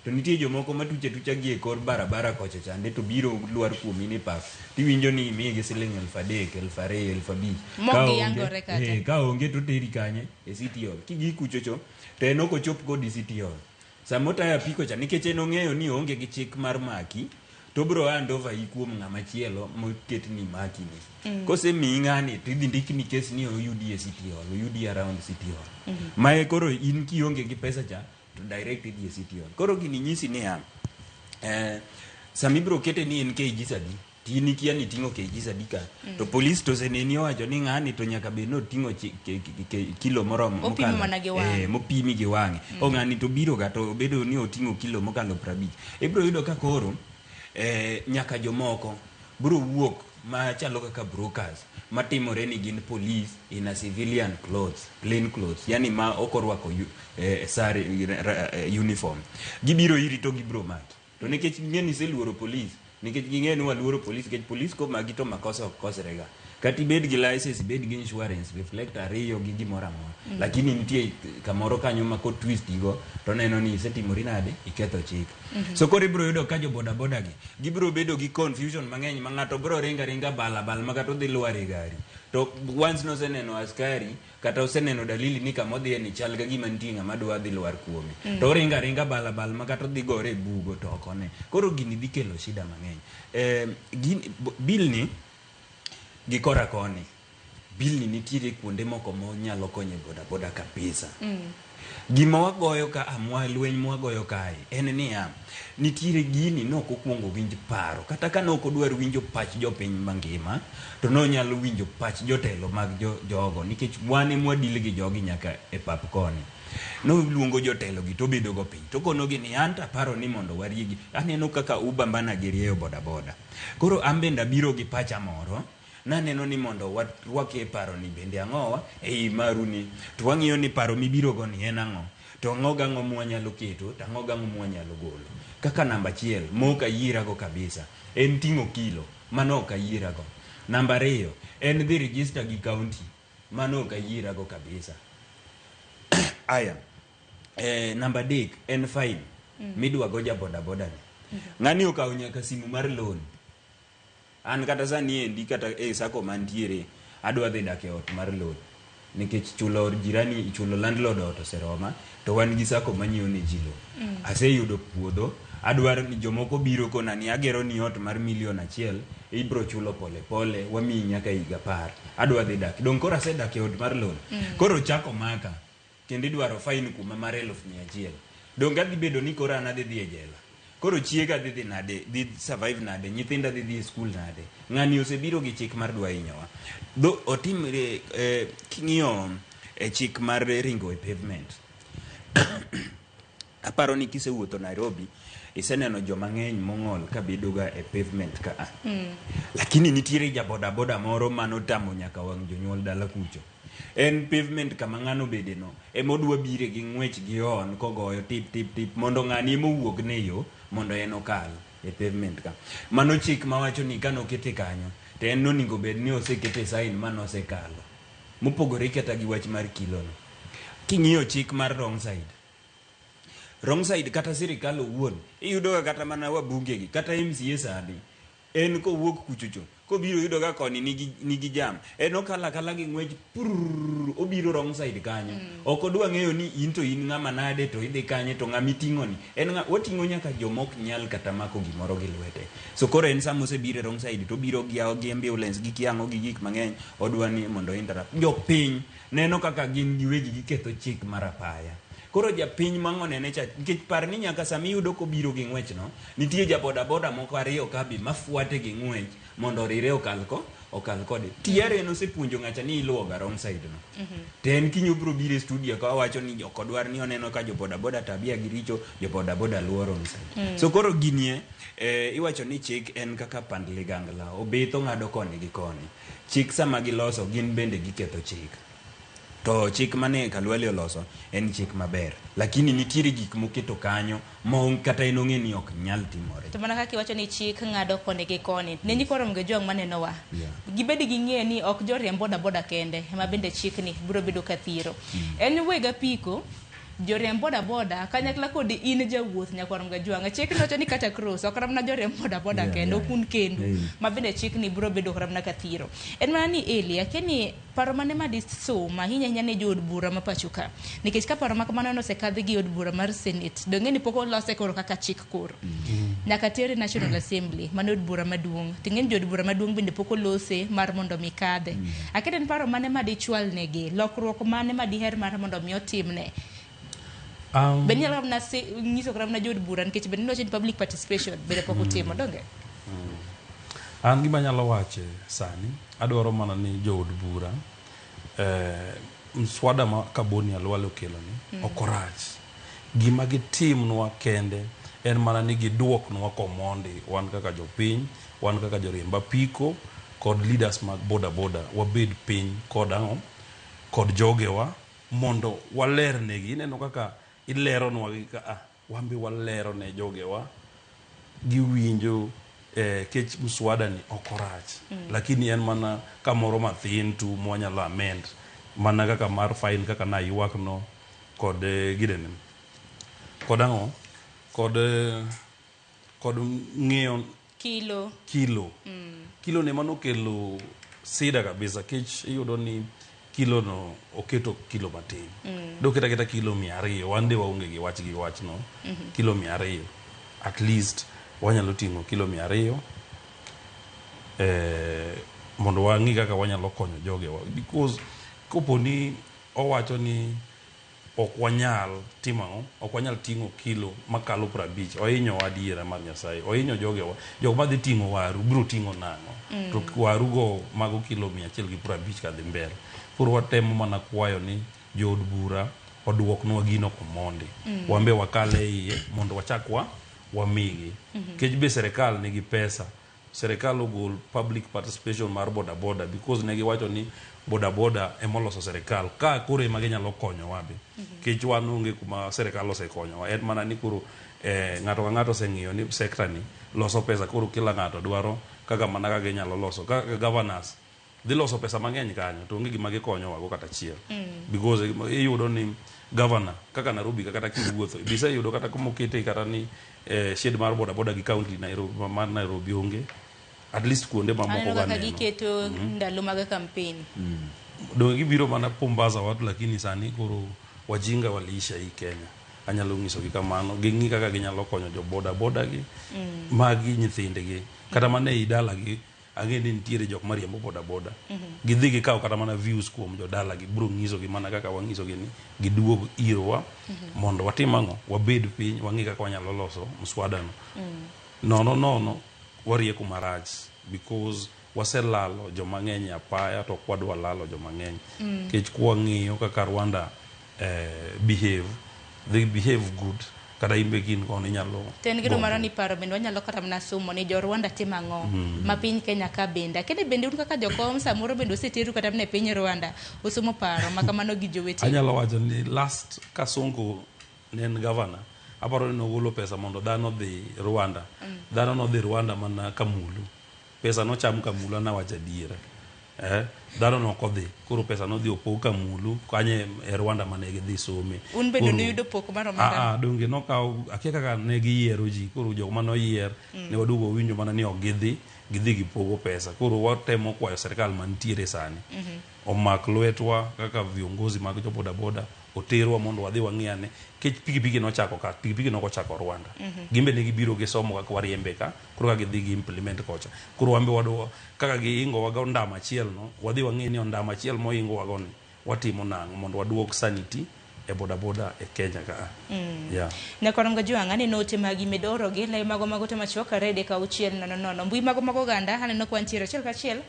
to nitie jomoko matuche tucha gi e kor barabara kocha chande to biro lwar kuomi ni pak tiwinjo ni imiye gi siling 3,000 2,000 5,000 ka onge to teri kanye e City Hall kigi kuchocho to en ok ochop kodi City Hall samota ya piko cha nikech en ong'eyo ni onge gi chik mar maki to bro hand over kuom ng'ama chielo moket ni maki ni kose mi ng'ani to idhi ndik ni case ni oyudi e City Hall oyudi around City Hall mae koro in kionge gi pesa cha to direct idhi e City Hall koro gini nyisi ni sami bro kete ni en KG sadi tini kia ni tingo KG sadi ka to police to seneni owacho ni ng'ani to nyaka be no tingo kilo moromo mopimi gi wang'e o ng'ani to biro ga to bedo ni otingo kilo mokalo 50 ibro yudo ka koro nyaka jomoko bro wuok ma chalo kaka brokers matimore ni gin police in a civilian clothes plain clothes yani ma okorwako sare uniform gibiro iri to gibro maki to nikech ng'eni seluoro police nikech ging'e ni waluoro police nikech police ko magi to makosa ok kosrega kati bed gi license bed gi insurance reflector ariyo gi gimoro amora lakini nitie kamoro kanyo ma ko twist igo to neno ni isetimori nade iketho chik so koro ibro yudo ka jo boda boda gi gibro bedo gi confusion mang'eny ma ng'ato bro ringa bala ma kata odhi lware gari to once no seneno askari kata oseneno dalili ni kama odhiye ni chal ga gima nitie ng'ama dwa dhi lwar kuome to ringa bala ma kata odhi gore bugo to okone koro gini dhi kelo shida mang'eny bill ni gi kora koni bill ni nitiere kuonde moko monyalo konyo boda boda kabisa gima wagoyo ka lweny mwagoyo kae en niya nitiere gini nok okuongo winj paro kata ka nok odwar winjo pach jopiny mangima to nonyalo winjo pach jotelo mag jogo nikech wane mwadil gi jogi nyaka e pap koni no luongo jotelo gi to bedo go piny to kono gi ni anta paro ni mondo wariegi aneno kaka uba mbana gerieyo boda boda koro ambenda biro gi pacha moro naneno ni mondo warwake paro ni bende ang'owa ei maru ni to wang'iyo ni paro mibiro go ni en ang'o to ang'o gang'o mwanyalo keto to ang'o gang'o mwanyalo golo kaka namba 1 moka yierago kabisa en ting'o kilo mano ka yierago namba 2 en dhi register gi county mano ka yierago kabisa aya namba 3 en fine midwa go ja boda boda ni ng'ani okawo nyaka simu mar loan an kata sani endi kata sako mantiere adwa dhi dak e ot mar loan nikech chulo jirani chulo landlord ot oseroma to wan gi sako manyiewo ne ji loan aseyudo puodho adwaro ni jomoko biro kona ni agero ni ot mar $1,000,000 ibro chulo pole pole wamiyi nyaka higa 10 adwa dhi dak dong koro asedak e ot mar loan koro chako maka kendo idwaro fine kuma mar 1,100 dong adhi bedo ni koro an adhi dhi e jela koro chiega dhi nade dhi survive nade nyithinda dhi school nade ng'ani osebiro gi chik mar dwa hinyowa do otimre king'iyo chik mar ringo e pavement aparo ni kisewuotho Nairobi iseneno joma ng'eny mong'ol ka bedoga e pavement ka lakini nitiere ja boda boda moro manotamo nyaka wang' jonyuol dala kucho en pavement kama ng'ano bede no emodwa bire gi ng'wech gi on kogoyo tip mondo ng'ani mowuog ne yo mondo en okal e pavement ka mano chik mawacho ni kano kete kanyo to en noningo bed ni osekete sign mano osekalo mopogore kata gi wach mar kilo no king'iyo chik mar wrong side kata sirikal owuon iyudo kata mana wabunge gi kata MCA sadi en kowuok kuchucho kobiro yudo ga koni nigi jam en okala kala gi ng'wech obiro wrong side kanyo ok odwa ng'eyo ni in to in ng'ama nade to idhi kanye to ng'ami ting'o ni en oting'o nyaka jomok nyal kata mako gimoro gi lwete so koro en samo osebiro wrong side to biro gi ambulance gi kiang'o gi gik mang'eny odwa ni mondo interrupt jopiny neno kaka gin giwegi giketho chik mar apaya koro japiny mang'onene cha nikech par ni nyaka sami yudo kobiro gi ng'wech no nitie ja boda boda moko ariyo kabi mafuate gi ng'wech mondo rire okal kode tiare no sepuonjo ng'acha ni iluwo ga wrong side no ten kinyo bro bire studio ka wacho ni ok odwar ni oneno ka jo boda boda tabia gi richo jo boda boda luwo wrong side so koro ginie iwacho ni chik en kaka pand ligangla obetho ng'ado koni gi koni chik sama giloso gin bende giketho chik to chik mane Kalwale oloso en chik maber lakini nitiere gik moketo kanyo mon kata inong'e ni ok nyal timore to mana kaka iwacho ni chik ng'ado koni gi koni ne nyikoro mge jong maneno wa gibedi gi ng'e ni ok joriemb boda boda kende ema bende chik ni biro bedo kathiro en wega piko joriemb boda boda kanyakla kod in jawuoth nyakwarom ga jwanga chik nocho ni kata cross ok ramna joriemb boda boda kendo kun kendo mabende chik ni biro bedo ramna kathiro en mana ni Elia keni paro mane ma disoma hinya ne jod bura ma pachuka nikech ka paro makamano no sekadhi gi od bura mar Senate donge ni poko lose koro kaka chik koro nyaka tere National Assembly mano od bura maduong tingen jod bura maduong bende poko lose mar mondo mikadhe akeden paro mane ma dichwal negi lokruok mane ma diher mar mondo mi otimne bende nyalo na nyiso kram na jod bura nikech bende no public participation bende poko timo donge an gima nyalo wache sani adwaro mana ni jod bura mswada ma kaboni alwalo kelo ni okorach gima gitimnwa kende en mana ni giduoknwa komondi wan kaka jopiny wan kaka joriemb apiko kod leaders mag boda boda wabed piny kod ang'o kod jogewa mondo waler negi ineno kaka ileronwa gi ka wambi walero ne jogewa giwinjo kech mswada ni okorach lakini en mana kamoro mathin tu mwanyalo amend mana kaka mar fine kaka na ywak no kod gidene kod ang'o kod ng'eyo kilo ne mano kelo sida kabisa kech iyudo ni kilo no oketo kilo matin doketa keta kilo 200 wande waonge gi wach no kilo 200 at least wanyalo ting'o kilo 200 mondo wang'i kaka wanyalo konyo jogewa because kopo ni owacho ni ok wanyal ting'o kilo makalo 50 ohinyo adiera mar Nyasaye ohinyo jogewa jok madhi ting'o waru biro ting'o nang'o to waru go mago kilo 150 kadhi mbele koro watemo mana kwayo ni jood bura oduoknwa gino komondi wambe wakale iye mondo wachakwa wamigi kech be serikal nigi pesa serikal ogol public participation mar boda boda because negi wacho ni boda boda emoloso serikal ka kore ema ginyalo konyo wabe kech wan onge kuma serikal osekonyo en mana ni koro ng'ato ka ng'ato oseng'iyo ni sekta ni loso pesa koro kila ng'ato dwaro kaka mana ka ginyalo loso kaka governors dhi loso pesa mang'eny kanyo to onge gima gikonyo wago kata chiel because iyudo ni governor kaka Nairobi kata kiwuotho bise yudo kata kumokete kata ni shed mar boda boda gi county Nairobi onge at least kuonde mamoko ga giketo ndalo mag campaign do gibiro mana Pumbaza watu lakini sani koro wajinga waliisha hii Kenya anyalo ngiso gi kamano gingi kaka ginyalo konyo jo boda boda gi magi nyithinde gi kata mane idala gi ageni ntiere jok mariembo boda boda gidhi gikaw kata mana views kuom jo dala gi bro ngiso gi mana kaka wangiso gi ni giduog irowa mondo watim ang'o wabed piny wangi kaka wanyalo loso mswada no warie kumarach because waselalo jo mang'eny apaya to kwadwa lalo jo mang'eny kech kwa ng'iyo kaka Rwanda they behave good kada imbe kin kono nyalo ten gino marani paro bende wanyalo kata mna sumo ni jo Rwanda timo ang'o ma piny Kenya ka benda kende bende un kaka jokom samoro bende oseteru kata mne piny Rwanda usumo paro makamano gi jowete anyalo wacho ni last Kasongo nen governor aparo ni ogolo pesa mondo dhano dhi Rwanda dhano no dhi Rwanda mana kamulu pesa no cham kamulu na wacha diera dhano no kodhi koro pesa no dhi opog kamulu kanye Rwanda mane gidhi some un bende no yudo poko maro manda donge no kaw akia kaka ne giyiero ji koro jok mano yier ne wadugo winjo mana ni ogidhi gipogo pesa koro watemo kwayo serikal mantiere sani omak lwetwa kaka viongozi mag jo boda boda oterwa mondo wadhi wang'iane kech pikipiki no chako ka pikipiki no kochako Rwanda gimbe ne gibiro gi somo kaka wariembe ka koro ka gidhi gi implement kocha koro wambe wadwa kaka giingo waga ndama achiel no wadhi wang'e ni ndama achiel moingo wago ni watimo nang'o mondo waduok sanity e boda boda e Kenya ka ne koronga juanga ni note magi medoro gi le mago to machoka rede ka uchiel no mbui mago ganda haneno kwantiere achiel ka achiel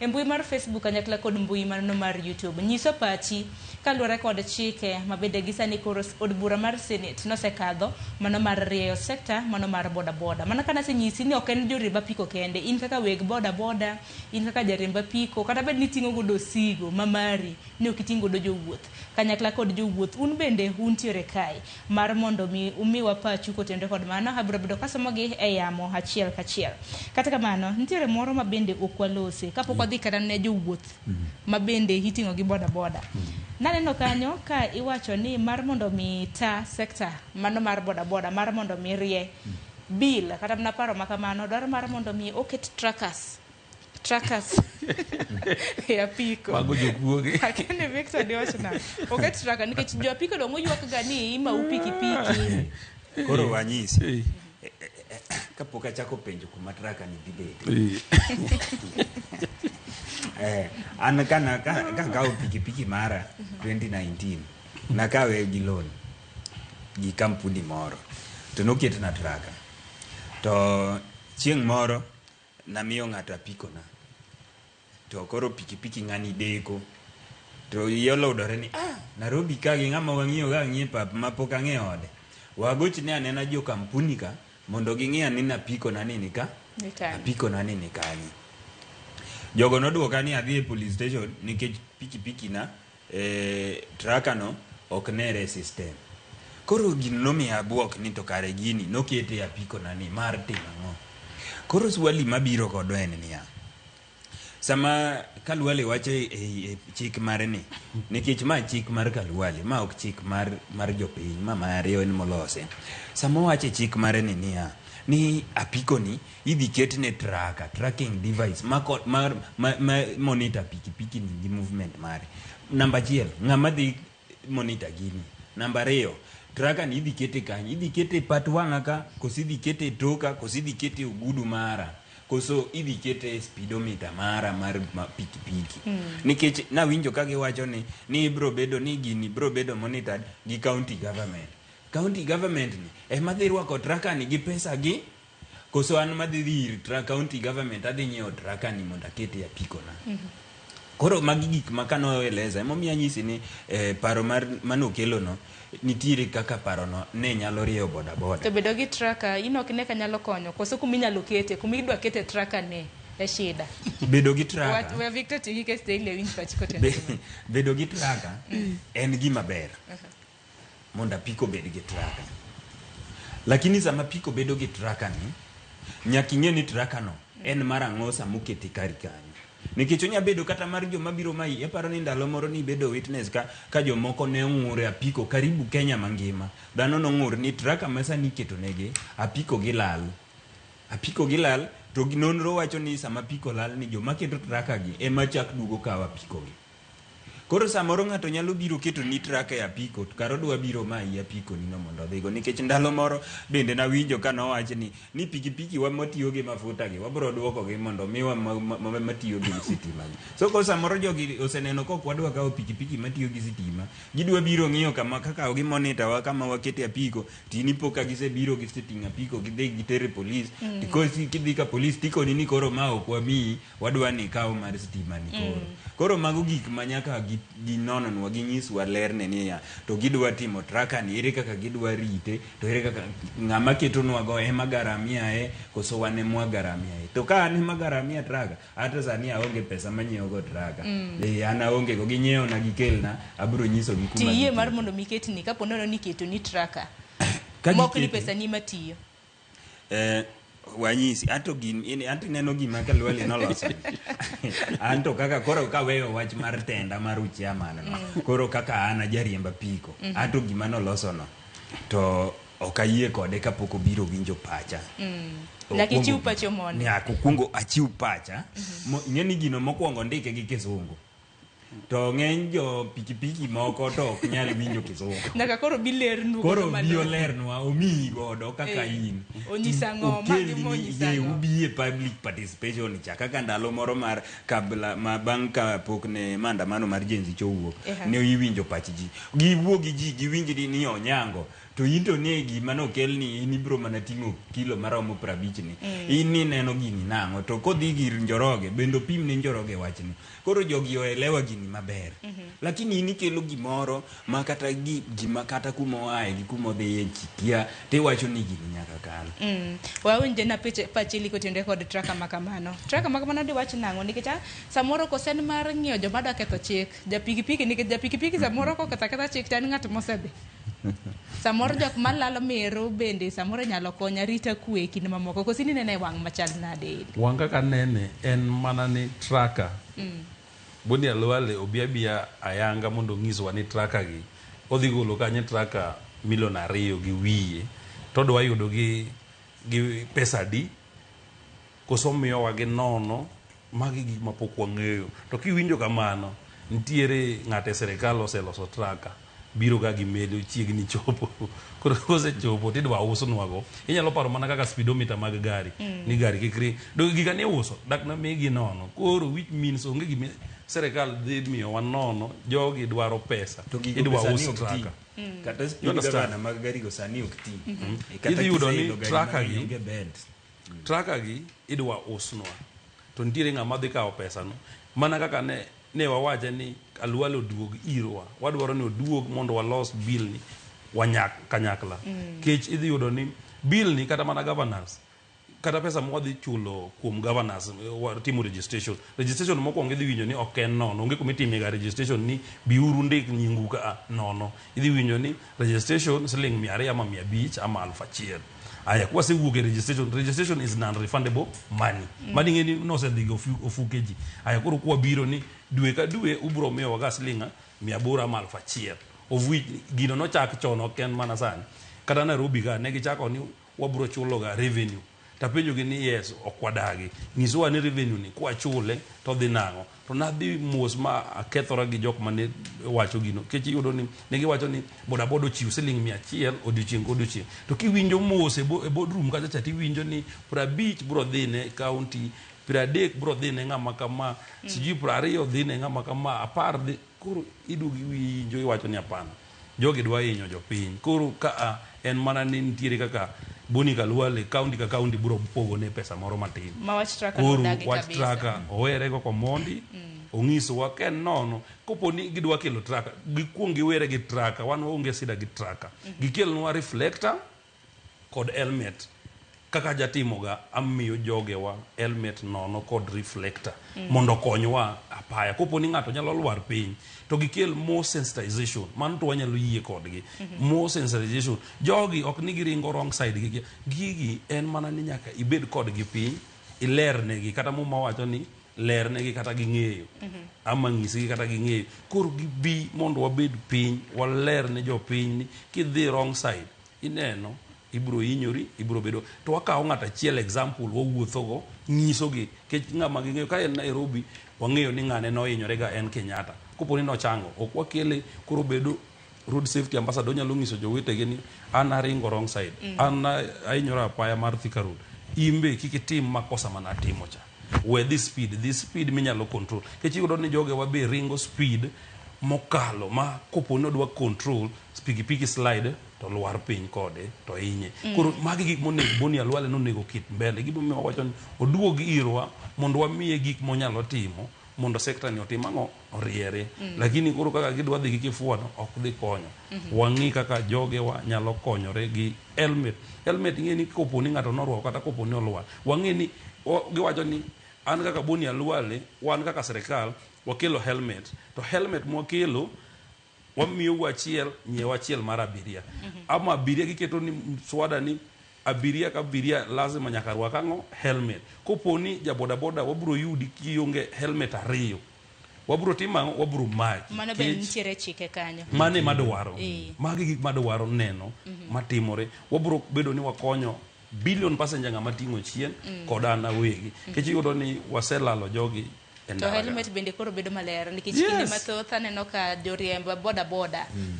e mbui mar Facebook anyakla kod mbui mar YouTube nyiso pachi kaluwore kod chike mabende gisani koro od bura mar Senate nosekadho mano mar rieyo sekta mano mar boda boda mana kana senyisi ni ok en joriemb apiko kende in kaka weg boda boda in kaka jariemb apiko kata bed ni ting'o godo sigo mamari ni ok iting'o godo jowuoth kanyakla kod jowuoth un bende untiere kae mar mondo mi umiwa pachu kotende kod mano abiro bedo kasomogi e yamo achiel kachiel kata kamano nitiere moro mabende okwalose kapok wadhi kata ne jowuoth mabende iting'o gi boda boda naneno kanyo ka iwacho ni mar mondo mi ta sekta mano mar boda boda mar mondo mi rie bill kata mna paro makamano dwaro mar mondo mi oket trackers ya piko mago jokuoge akene Victor Diochna oket tracker nikech jo piko do moywak ga ni ima upikipiki koro wanyisi kapok achako penjo kuma tracker ni dibede an kana ka pikipiki mara 2019 nakawe gi loan gi kampuni moro to noket na tracker to chieng' moro namiyo ng'ato apiko na to koro pikipiki ng'ani deko to yolodore ni Nairobi ka gi ng'ama wang'iyo ga ng'iepa mapok ang'e ode wagochne anena jo kampuni ka mondo ging'e ni apiko na nini ka apiko na nini kanyi jogo noduoka ni adhi e police station nikech pikipiki na tracker no ok nere system koro gino nomiya buok ni to kare gini nokete apiko na ni mar timo Koro swali mabiro kodwa en niya, sama Kalwale wacho e chik mare ni, nikech ma chik mar Kalwale, ma ok chik mar jopiny, ma mare en molose. Sama wacho chik mare ni niya, ni apiko ni idhi ketne tracking device ma monitor pikipiki ni gi movement mare. Namba 1, ng'ama dhi monitor gini. Namba 2, tracker ni idhi kete kanyo, idhi kete pat wang'a ka, koso idhi kete toka, koso idhi kete ogudu mara, koso idhi kete speedometer mara mar pikipiki. Nikech nawinjo ka giwacho ni ibro bedo ni gini bro bedo monitored gi county government. County government ni ema dhi rwako tracker ni gi pesa gi, koso an madhi ir county government adhi nyiewo tracker ni mondo akete apiko na. Koro magi gik makano eleza emomiyo anyisi ni paro manokelo no nitiere kaka paro no ne nyalo rieyo boda boda. To bedo gi tracker ino ok ne ka nyalo konyo koso kuminyalo kete kumidwa kete tracker ne e shida. Bedo gi tracker. We Victor Tigike stay le winch pach kote. Bedo gi tracker en gima ber. Mondo apiko bed gi tracker. Lakini sama piko bedo gi tracker ni nyaka ing'e ni tracker no en mar ang'o sama oketi kari kanyo. Nikech onya bedo kata mar joma biro mai, aparo ni ndalo moro ni bedo witness ka jomoko ne ong'ure apiko karibu Kenya mangima. Dhano nong'ur ni tracker ma sani keto nege apiko gi lal. Apiko gi lal to nonro wacho ni sama apiko lal ni joma keto tracker gi ema chak dugo kawo apiko gi. Koro samoro ng'ato nyalo biro keto ni tracker e apiko to karo dwa biro mai apiko ni no mondo dhigo. Nikech ndalo moro bende nawinjo ka nowacho ni pikipiki wa matiyo gi mafuta gi wabro duoko gi mondo miwa matiyo gi sitima. So ko samoro jogi oseneno kok wadwa kawo pikipiki matiyo gi sitima, gidwa biro ng'iyo kama kaka gi monitor wa kama wakete apiko tini poka gisebiro gi setting apiko gidhi gitere police because kidhi ka police tiko ni koro ma ok wami wadwa ni kawo mar sitima ni koro mago gik manyaka ginono nwa ginyiswa lerne niya to gidwa timo tracker ni ere kaka gidwa rite to ere kaka ng'ama keto nwa go ema garamia koso wane mwa garamia to ka ane magaramia tracker hata sani aonge pesa manyiewo go tracker ana aonge go ginyiewo na gikelna abro nyiso gi kuma tiye mar mondo miketi ni kapo nono ni keto ni tracker mok ni pesa ni matiyo wanyisi ato neno gima Kalwale noloso anto kaka koro kaweyo wach mar tenda mar uchiaman no koro kaka ana jariemba piko ato gima noloso no to okayie kode kapok obiro winjo pacha Laki chiu pacho mondo nyako kungo achiu pacha ng'eni gino mokwongo ndike gi kisungu to ng'eny jo pikipiki moko to ok nyal winjo kisungu naka koro bilernu koro biolernwa omiyi godo kaka in onyisa ng'o ye ubiye public participation cha kaka ndalo moro mar kabla ma bang' ka pok ne maandamano mar jenzi chowuok ne iwinjo pach ji giwuo gi ji giwinjri ni onyango to into ne gima nokel ni in ibro mana ting'o kilo maromo 50 ni in ni neno gini nang'o to kodhi gir Njoroge bendo pim ne Njoroge wachni koro jogi oelewa gini maber lakini in ikelo gimoro ma kata gima kata kumoae gi kumodhiye chikia tiwacho ni gini nyaka kal wawinje na pachili kotinde kod tracker makamano di wach nang'o nikech samoro kosen mar ng'iyo joma da ketho chik japikipiki nikech japikipiki samoro koketho chik tan ng'at mosedhi samoro jok malalo mero bende samoro nyalo konya rita kwe kinde mamoko kosi ni nene wang' machal nade wang' kaka nene en mana ni tracker Boni Alwale obiabia ayanga mondo ng'iswa ni tracker gi odhi golo kanye tracker milion 2 gi wiye to dwa yudo gi pesa di koso miyo wa gi nono magi gik mapok wang'eyo to kiwinjo kamano nitiere ng'ate serikal oseloso tracker biro ga gimedo chiegni chopo koro kose chopo tidwa usnwa go inyalo paro mana kaka speedometer mag gari ni gari kikri do giga ne uso dak na megi nono koro which means onge gime serikal dhi miyo wa nono jogi dwaro pesa idwa uso tracker kata speedometer mag gari go sani ok ti idhi yudo ni tracker gi idwa usnwa to nitiere ng'ama dhi kawo pesa no mana kaka ne wawache ni Alwale oduog irwa wadwaro ni oduog mondo walos bill ni kanyakla kech idhi yudo ni bill ni kata mana governors kata pesa mwadhi chulo kuom governors timo registration mokwongo idhi winjo ni ok en nono onge kumitime ga registration ni biuru ndik nyingu ka nono idhi winjo ni registration siling 200 ama 500 ama 1000 aya kwasewuok e registration is non-refundable money mani ng'eni nosedhi ofuke ji aya koro kwabiro ni dwe ka dwe ubro miyowa ga siling 800 ama 1,000 of which gino nochak chon ok en mana sani kata Nairobi ka ne gichako ni wabro chulo ga revenue tapenjogi ni yes okwadagi nyisowa ni revenue ni kwachule to dhi nang'o to nadhi mos ma akethora gi jok mane wacho gino kech iyudo ni ne giwacho ni bodaboda ochiw siling 100 odiochieng' odiochieng' to kiwinjo mos e boardroom kacha cha tiwinjo ni 50 bro dhi ne county 30 bro dhi ne ng'ama kama sijui 20 dhi ne ng'ama kama 10 dhi koro idugi winjo iwacho ni hapana jogi dwa hinyo jopiny koro ka en mana ni nitiere kaka Boni Khalwale county ka county bro pogo ne pesa moro matin ma wach traka no dagi kabisa wach traka owere go komondi ongisowa ken nono koponi gidwa kelo traka gikuong giwere gi traka wan onge sida gi traka gikelnwa reflector kod helmet kaka jatimoga amiyo jogewa helmet nono kod reflector mondo konywa apaya koponi ng'ato nyalo lwar piny to gikel more sensitization man to wanyalo yie kodgi more sensitization jogi ok ni giringo wrong side gigi en mana ni nyaka ibed kodgi piny ilernegi kata muma wacho ni lernegi kata ging'eyo ama ng'isgi kata ging'eyo koro gibi mondo wabed piny walerne jopiny ni kidhi wrong side ineno ibro hinyori ibro bedo to wakawo ng'ato achiel example wawuothogo ng'isogi kech ng'ama ging'eyo ka en Nairobi wang'eyo ni ng'ane nohinyore ga en Kenyatta koponi nochango ok wakele koro bedo road safety ambassador nyalo ng'iso jowetege ni an aringo wrong side an ahinyora apaya mar Thika Road imbe kikitim makosa mana timo cha we this speed minyalo control kech iyudo ni joge wabe ringo speed mokalo ma koponi odwa control pikipiki slide to lwar piny kode to hinye koro magi gik monego Boni Khalwale nonego kit mbele gimomiyo wacho ni oduog irwa mondo wamiye gik monyalo timo mondo sekta ni otim ang'o oriere lakini koro kaka gidwa dhi gi kifuano ok dhi konyo wang'i kaka jogewa nyalo konyore gi helmet ing'e ni koponi ng'ato norwako kata koponi olwar wang'e ni giwacho ni an kaka Boni Khalwale wan kaka serikal wakelo helmet to helmet mwakelo wamiyo achiel nyiew achiel mar abiria ama abiria giketo ni swada ni abiria ka abiria lazima nyaka rwak ang'o helmet koponi jabodaboda wabro yudi kionge helmet ariyo wabro timo wabro maki mano be nitiere chike kanyo mane madwaro magi gik madwaro neno matimore wabro bedo ni wakonyo billion passenger ng'ama ting'o chien kod an awegi kech iyudo ni waselalo jogi to helmet bende koro bedo maler nikech kinde mathoth aneno ka joriemb boda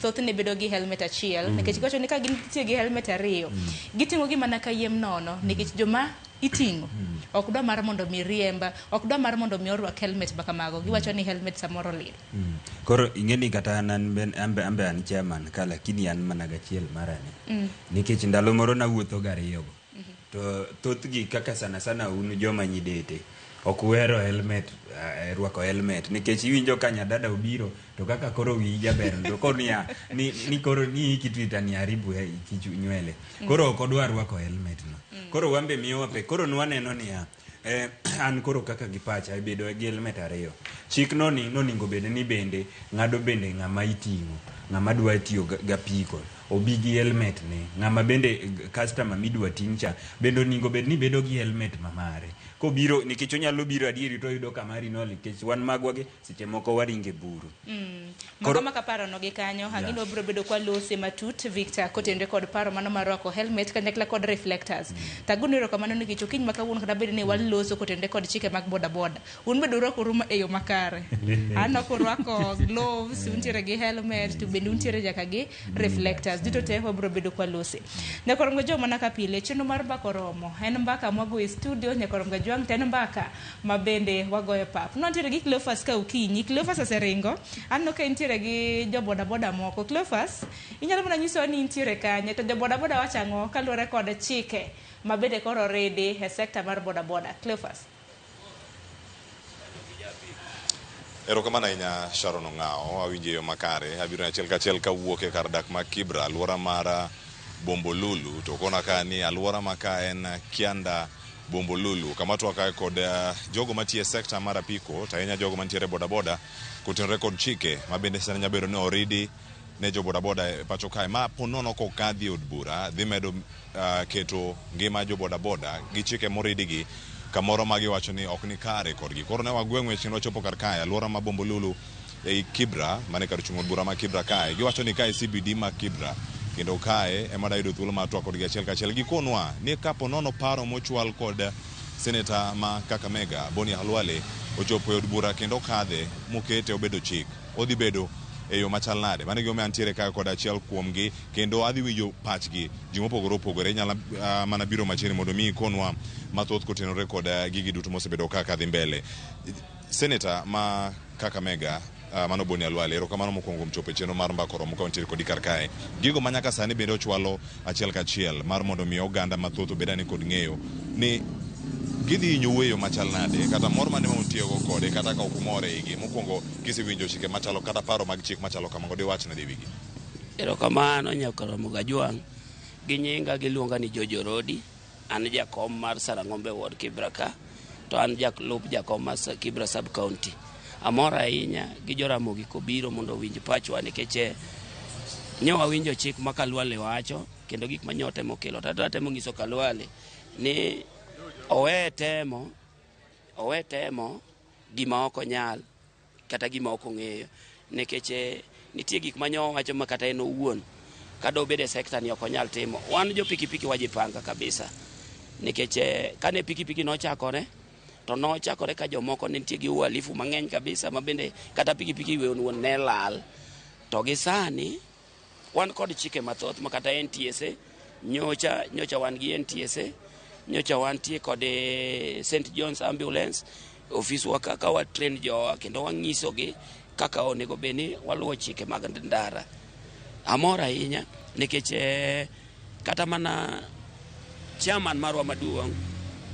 thoth ne bedo gi helmet achiel nikech gocho ni ka gintie gi helmet ariyo giting'o gi mana ka yiem nono nikech joma iting'o ok dwa mar mondo mi riemba ok dwa mar mondo mi orwak helmet baka mago giwacho ni helmet samoro lil koro ing'eni kata ambe an chairman ka lakini an mana gachiel marane nikech ndalo moro nawuotho gariyogo to thothgi kaka sana un joma nyidete ok wero helmet rwako helmet nikech iwinjo ka nyadada obiro to kaka koro wi jaber to konia ni koro ni kitwita ni haribu kichu nywele koro ok odwa rwako helmet no koro wambe miyo wape koro nwaneno ni an koro kaka gipacha ibedo gi helmet ariyo chik noningo bende ni bende ng'ado bende ng'ama iting'o ng'ama dwa tiyo gapiko obi gi helmet ne ng'ama bende customer midwa ting'cha bende oningo bed ni bedo gi helmet mamare kobiro nikech onyalo biro adieri to yudo kamari no nikech wan magwage seche moko waringe buru koro maka paro no gi kanyo hangino biro bedo kwa lose matut Victor kotende kod paro mano marwako helmet kanyakla kod reflectors taguniro kamano nikech okiny maka wuon kada bed ni waloso kotende kod chike mag boda un bedo rwako ruma e yo makare ano ko rwako gloves untiere gi helmet to bende untiere jaka gi reflectors dito te ho biro bedo kwa lose nyakorongo jo mana kapile cheno mar mbaka romo en mbaka mwago e studio nyakorongo jwang ten mbaka mabende wagoye pap nontiere gi Cleophas ka ukinyi Cleophas aseringo anno ka intiere gi jo boda moko Cleophas inyalo mana nyiso ni intiere kanye to jo boda wachango kaluore kod chike mabende koro rede e sekta mar boda Cleophas Erokamano ahinya Sharon Ong'ao awinje yo makare abiro achiel kachiel kawuok e kar dak ma Kibra alwora mar Bombolulu to kona ka ni alwora maka en Kianda Bombolulu kama twaka kod jogo matie sekta mar apiko to ahinya jogo mantiere boda kotenore kod chike mabende sani nyabero ni oridi ne jo bodaboda e pacho kae ma ponono kokadhi od bura dhi medo keto ngima jo bodaboda gi chike moridigi kamoro ma giwacho ni ok ni kare kodgi. Koro ne wagweng'we chino wachopo kar kae alwora ma Bombolulu ei Kibra, mane kar chung' od bura ma Kibra kae. Giwacho ni kae CBD ma Kibra, kendo kae ema dayudo thuolo mar twak kodgi achiel kachiel. Gikonwa ni kapo nono paro mochwal kod seneta ma Kakamega Boni Halwale ochopo e od bura kendo kadhe mokete obedo chik, odhi bedo e yo machal nade. Mane gima antiere kae kod achiel kuomgi, kendo adhi winjo pachgi ji mopogore opogore. Nyala mana biro machiegni mondo mi ikonwa mathoth kotenore kod gigi duto mosebedo kaka dhi mbele. Seneta ma Kakamega mano Boni Halwale, erokamano mokwongo mchopo e chenro mar mbaka oromo ka wantiere kodi kar kae. Gigo manyaka sani bende ochwalo achiel kachiel mar mondo mi oganda mathoth obedani kod ng'eyo ni gidhi hinyo weyo machal nade, kata mor mane ma utiyogo kode, kata ka okumore igi. Mokwongo kisewinjo chike machalo kata paro mag chik machalo kamago, diwachne dhi wigi. Erokamano Nyakoromo Gajwang', gi nyinga giluonga ni Jojo Rodi, an jakom mar Sarang'ombe Ward Kibra ka, to an jalup jakom mar Kibra Sub County. Amor ahinya gi Joramogi kobiro mondo winj pachwa nikech ne wawinjo chik ma Kalwale wacho, kendo gik ma nyote mokelo. Tatemo ng'iso Kalwale ni owe temo gima ok onyal kata gima ok ong'eyo, nikech nitie gik ma nyo wacho ma kata en owuon kada obede sekta ni ok onyal timo. Wan jo pikipiki wajipanga kabisa, nikech kane pikipiki nochakore to nochakore ka jomoko ne nitie gi uhalifu mang'eny kabisa, ma bende kata pikipiki wuon ne lal. To gi sani wan kod chike mathoth ma kata NTSA nyocha wan gi NTSA, nyocha wantie kod St. John's Ambulance ofiswa kaka wa train jowa kendo wang'isogi kaka onego beni waluwo chike mag ndara. Amor ahinya nikech kata mana chairman marwa maduong'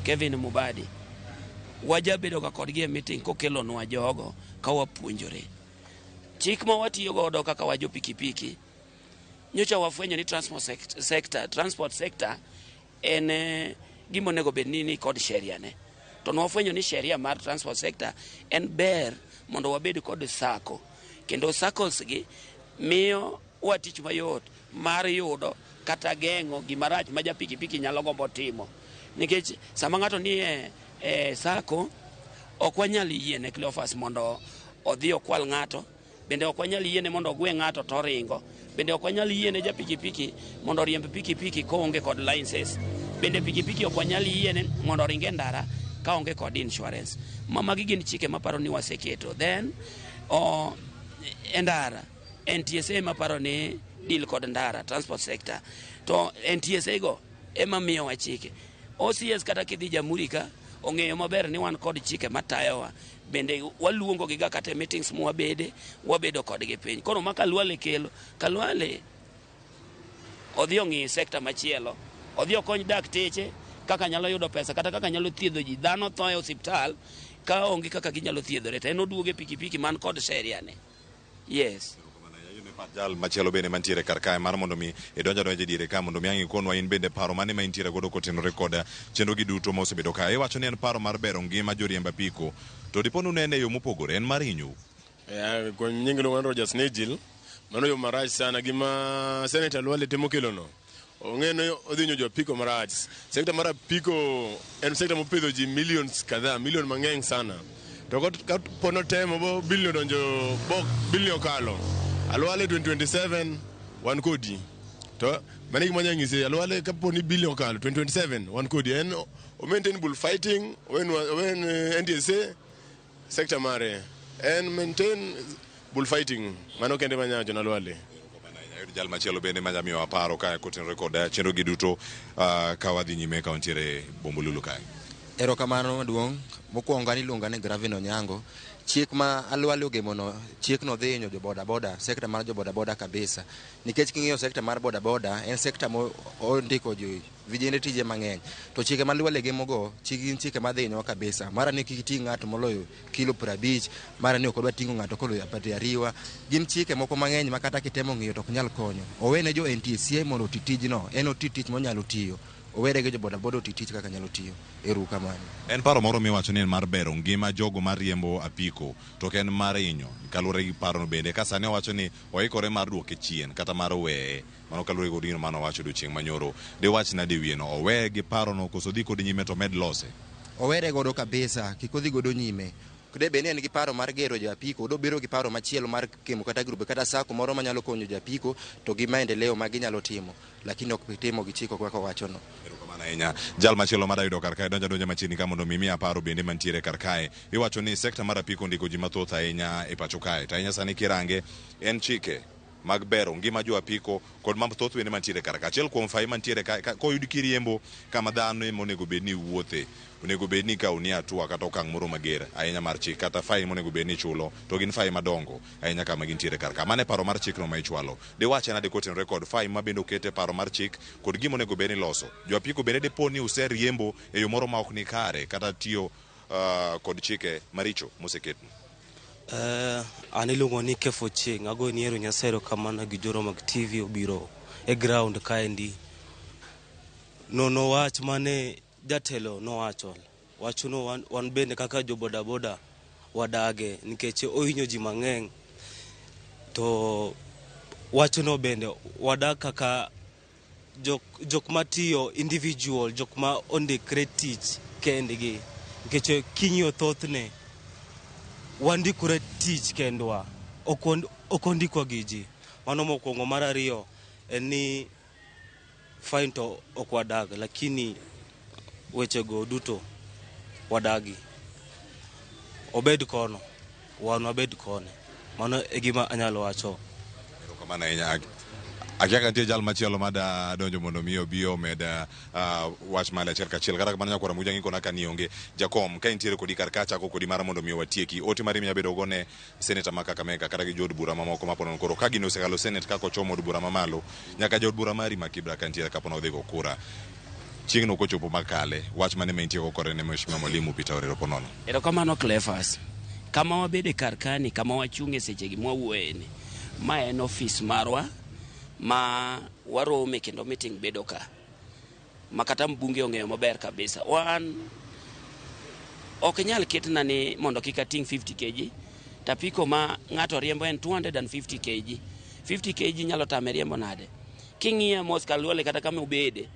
Kevin Mubadi wajabedo ka kodgi e meeting kokelonwa jogo ka wapuonjore chik ma watiyo godo kaka wajo pikipiki. Nyocha wafwenyo ni transport sector en gimo nego bedni kod sheria ne, to nwafwenyo ni sheria mar transport sector en ber mondo wabed kod sako, kendo SACCOs gi miyo watich mayot mar yudo kata geng'o gimarach ma ja pikipiki nyalo gombo timo. Nikech sama ng'ato ni SACCO ok wanyal yiene Cleophas mondo odhi okwal ng'ato, bende ok wanyal yiene mondo ogwe ng'ato to ringo, bende ok wanyal yiene ja pikipiki mondo riemb pikipiki koonge kod licenses, bende pikipiki ok wanyal yiene mondo ringe ndara kaonge kod insurance. Magi gin chike maparo ni waseketo. Then ndara NTSA maparo ni deal kod ndara transport sector, to NTSA go ema miyo wa chike. OCS kata kidhi Jamhuri ka ong'eyo maber ni wan kod chike matayowa, bende waluongo giga kata meetings wabedo kodgi piny. Koro ma Kalwale kelo, Kalwale odhi ong'i sekta machielo, odhi okony dakteche kaka nyalo yudo pesa kata kaka nyalo thiedho ji. Dhano tho e osiptal ka onge kaka ginyalo thiedhore, to en oduoge pikipiki man kod sheria ne. Yes. Jal machielo bende mantiere kar kae mar mondo mi donja dire ka mondo mi ang'i konwa in bende paro mane ma intiere godo kotenore kod chenro gi duto ma osebedo kae. Iwacho ni en paro mar bero ngima joriemb apiko, to diponi unene yo mopogore, en mar hinyo. Kwa nyingi luongo Rogers Nejil, mano yo marach sana gima Senator Halwale temo kelono. Ong'eno odhi hinyo jo apiko marach. Sekta mar apiko en sekta mopidho ji millions kadhaa, milion mang'eny sana. To pono temo bo billion donjo billion kalo. Halwale 2027 wan kodi. To mane gimanya ng'ise Halwale kapo ni billion kalo 2027 wan kodi. En o maintain bullfighting, when NTSA sector mare en maintain bullfighting. Mano kende manya John Halwale. Jal machielo bende manyamiyo aparo kae kotenore kod chenro gi duto ka wadhi nyime ka wantiere Bombolulu kae. Erokamano maduong'. Mokwongo an iluonga ni Gravin Onyango. Chik ma Halwale ogemono, chik no dhi hinyo jo bodaboda, sekta mar jo bodaboda kabisa. Nikech king'iyo sekta mar bodaboda en sekta mo ondiko jo vijende tije mang'eny. To chike ma Halwale gemogo, chike ma dhi hinyo kabisa. Mara ni kik ting' ng'ato moloyo kilo 50, mara ni ok odwa ting'o ng'ato koloyo 20. Gin chike moko mang'eny ma kata kitemo ng'iyo to ok nyal konyo. Owene jo NTSA mondo oti tijno, en oti tich monyalo tiyo. owere gi jo bodaboda oti tich kaka nyalo tiyo. Eru kamano. En paro moro miwacho ni en mar bero ngima jogo mariembo apiko to ken mar inyo kaluwore gi paro bende ka sani owacho ni oikore mar duoke chien kata mar weye mano kaluwore gi odino mano wacho odiochieng' manyoro de wach na de wieno owe gi paro no koso dhi kod nyime to med lose. Owere godo kabisa kik odhi godo nyime. Kode bende en gi paro mar gero jo apiko, odo biro gi paro machielo mar kemo kata grube kata sako moro manyalo konyo jo apiko to gi maendeleo ma ginyalo timo, lakini ok timo gi chiko kaka wacho no. Jal machielo madayudo karkae donja machiegni ka mondo mimi aparo bende mantiere karkae iwacho ni sekta mar apiko ndiko ji mathoth ahinya e pacho kae to ahinya sani kirange en chike mag bero ngima jo apiko kod mambo thoth bende mantiere karkae. Achiel kuom fai mantiere koyud kiriembo kama dhano monego bed ni wuothe onego bed ni kauni atua kata okang' moro mager ahinya mar chik kata fai monego bed ni chulo to gin fai madongo ahinya kama gintiere karkae. Mane paro mar chik no ma ichwalo de wache na de koten record fai ma bende okete paro mar chik kod gimo onego bed ni loso jo apiko bende de poni use riembo e yo moro ma ok ni kare kata tiyo kod chike maricho moseketno. An iluongo ni Kefo Chieng' ago ni ero nyasero kamana gi joro mag TV obiro e ground kaendi. Nono wach mane jatelo nowacho no wan bende kaka jo bodaboda wadage nikech ohinyo ji mang'eny to wach no bende wadak kaka jok matiyo individual jok ma ondikre tich kendgi nikech kinyo thothne wandikore tich kendwa okondikwa gi ji. Mano mokwongo. Mar ariyo en ni fine to ok wadag lakini wechego duto wadagi obed kono wan wabed kone. Mano e gima anyalo wacho. Kamano ahinya akia kantie jal machielo mada donjo mondo mi obi omed wach male achiel kachiel kata kamano nyakwara mujangi kona kanionge jakom ka intiere kodi karka chako kodi mara mondo mi watieki ote mari minya bedo gone seneta ma Kakamega kata gi jod bura mamoko mapono koro ka gino osekalo senet kako chomo od bura mamalo nyaka jod bura mari ma Kibra kantiere kapono odhi go kura chieng' no kochopo makale wach mane mentie go kore ne mheshimiwa Mwalimu Peter Orero Ponono. Erokamano Cleophas. Kama wabede karkani kama wachunge seche gi mwawuoyeni ma en ofis marwa ma warome kendo meeting bedo ka makata mbunge ong'eyo maber kabisa. Wan ok nyal ketna ni mondo kika ting 50 kg tapiko ma ng'ato riembo en 250 kg 50 kg nyalo tame riembo nade king'iya mos kaluole kata kama ubede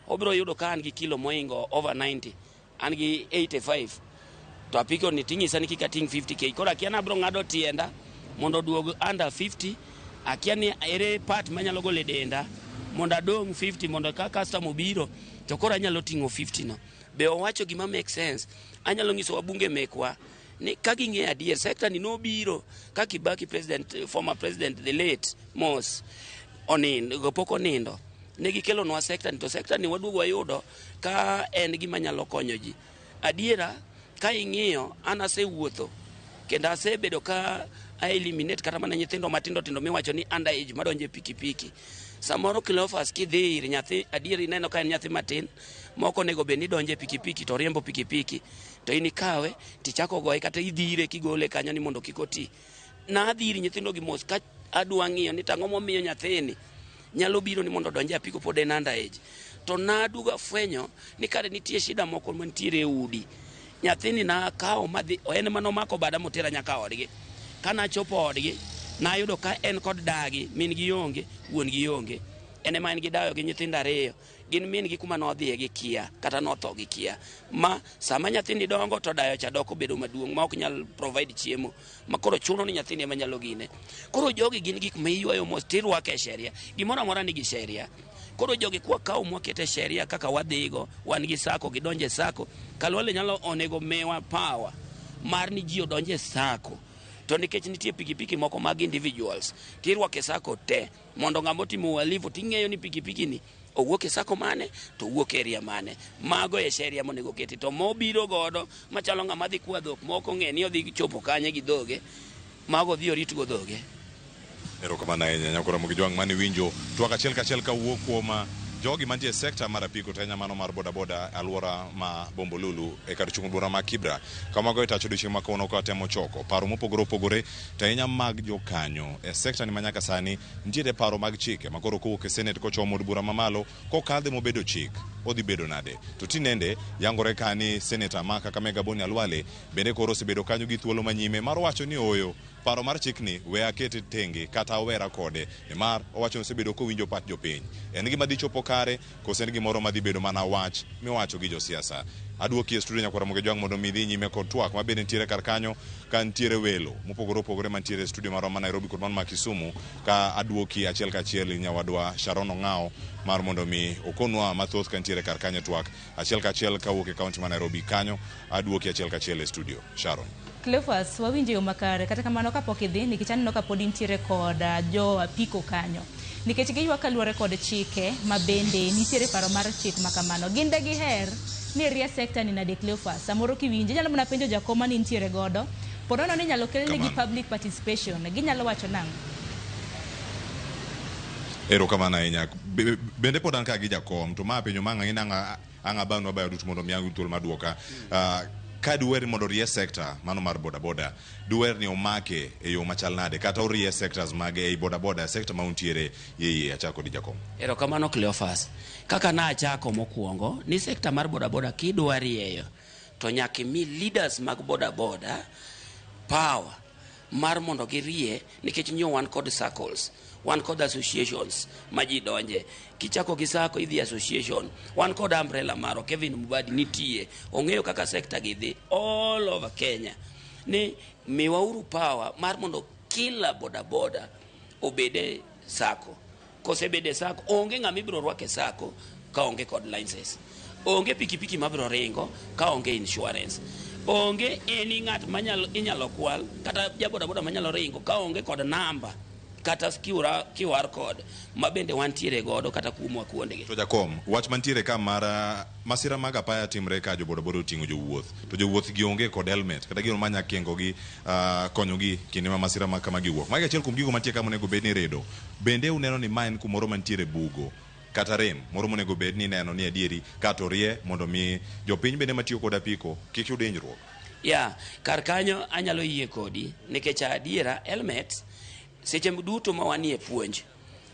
obiro yudo ka an gi kilo moingo over 90 an gi 85 to apiko ni tingi sani kika ting 50 kg kora kiana bro ng'ado tienda mondo duog under 50 akia ni ere part manyalo gole denda mondo adong 50 mondo ka customer biro to kora anyalo tingo 50 no be owacho gima make sense. Anyalo ngiso wabunge mekwa ni kagi ng'e adier sector ni no biro ka Kibaki president former president the late Mos onindo poko nindo negi kelo nwa sector ni to sector ni wadugo wayudo ka en gima nyalo konyo ji adiera ka ing'iyo ana se wuotho kendo asebedo ka eliminate kata mana nyithindo matindo tindo miwacho ni underage madonje pikipiki samoro Cleophas kidhi ir nyathi adieri neno ka en nyathi matin moko nego be ni donje pikipiki to riembo pikipiki to ini kawe tichako goye kata idhire kigole kanyo ni mondo kikoti na adhiri nyithindo gi mos ka adwa ng'iyo ni tang'o momiyo nyathini nyalo biro ni mondo donje apiko pod en underage to na aduga fwenyo ni kare nitie shida moko mantiere udi nyathini na kawo madhi en mano mako bada motera nyaka odgi kana chopo odgi na yudo ka en kod dagi min gi onge wuon gi onge ene ma en gi dayo gi nyithindo ariyo gin min gi kuma nodhiye gi kia kata notho gi kia ma sama nyathini dongo to dayo cha doko bedo maduong' ma ok nyal provide chiemo ma koro chuno ni nyathini ema nyalo gine koro jogi gin gik ma iywayo mos tirwake sheria gimoro amora nigi sheria koro jogi kwa kawo mwakete sheria kaka wadhigo wan gi sako gidonje sako kalwale nyalo onego mewa power mar ni ji odonje sako to nikech nitie pikipiki moko mag individuals tirwake sako te mondo ng'amo timo uhalifu ting'eyo ni pikipiki ni owuok e sako mane to owuok area mane mago e sheria monego keti to mobiro godo machalo ng'ama dhi kwa dhok moko ng'e ni odhi chopo kanye gi dhoge mago dhi orit go dhoge. Erokamano ahinya nyakora Mugijwang' mane winjo twak achiel kachiel kawuok kuom jogi mantie sekta mar apiko tenya mano mar bodaboda alwora ma Bombolulu e kar chung' bura ma Kibra kamago itacho odiochieng' ma kawuono ka temo choko paro mopogore opogore to ahinya mag jokanyo e sekta ni manyaka sani nitiere paro mag chike makoro kowuok e senet kochomo od bura mamalo kokadhe mobedo chik odhi bedo nade. To tinende yangore kani Senator ma Kakamega Boni Alwale bende koro osebedo kanyo gi thuolo manyime mar wacho ni oyo paro mar chikni we akete tenge kata wera kode nimar owacho osebedo kowinjo pat jopiny. En gima dhi chopo kare kose en gimoro madhi bedo mana wach miwacho gi josiasa. Aduoki e studio nyakwara Muge Jwang mondo mi dhi nyime kod twak mabende nitiere kar kanyo ka nitiere welo mopogore opogore mantiere e studio marwa ma Nairobi kod man ma Kisumu ka aduoki achiel kachiel nyawadwa Sharon Ong'ao mar mondo mi okonwa mathoth ka nitiere kar kanyo twak achiel kachiel kawuok e kaunti ma Nairobi kanyo aduoki achiel kachiel e studio. Sharon. Cleophas, wawinjo yo makare kata kamano kapok idhi nikech aneno ka pod nitiere kod jo apiko kanyo nikech giywa kaluwore kod chike mabende nitiere paro mar chik makamano. Ginde giher ni ria sector ni nade Cleophas samoro kiwinje nyalo mna penjo jakoma ni nitiere godo ponono ni nyalo kelne gi public participation ginyalo wacho nang'o. Ero kamana ahinya bende pod an ka gi jakom to ma penjo mang'eny anga bano bayo duto mondo miyangu thuolo maduoka ka duwer mondo rie sector mano mar boda boda duwer ni omake e yo machal nade kata orie sectors mage e boda boda sector mauntiere yeye achako di jakom. Ero kamano Cleophas kaka na achako mokuongo ni sector mar boda boda kidwari eyo to nyaka mi leaders mag boda boda power mar mondo girie nikech nyo wan kod circles wan kod associations maji donje kichako gi sako idhi association wan kod umbrella maro Kevin Mubadi nitie ong'eyo kaka sector gidhi all over Kenya ni miwauru power mar mondo kila boda boda obede sako kosebede sako onge ng'ama ibiro rwake sako ka onge kod licenses onge pikipiki mabiro ringo ka onge insurance onge eni ng'at manyalo inyalo kwal kata jaboda boda manyalo ringo ka onge kod namba kata QR code mabende wantiere godo kata kumwa kuondegi. To jakom wach mantiere ka mara masira mag apaya timre ka joboda boda oting'o jowuoth to jowuoth gi onge kod helmet kata gino manya kengo gi konyo gi kinde ma masira ma kama giwuok. Magi achiel kuom gigo mantie ka monego bed ni redo bende uneno ni main kumoro mantiere bugo kata rem moro monego bed ni neno ni adieri kato rie mondo mi jopiny bende matiyo kod apiko kik yud hinyruok. Kar kanyo anyalo yie kodi nikech adiera helmet seche duto ma wanie puonj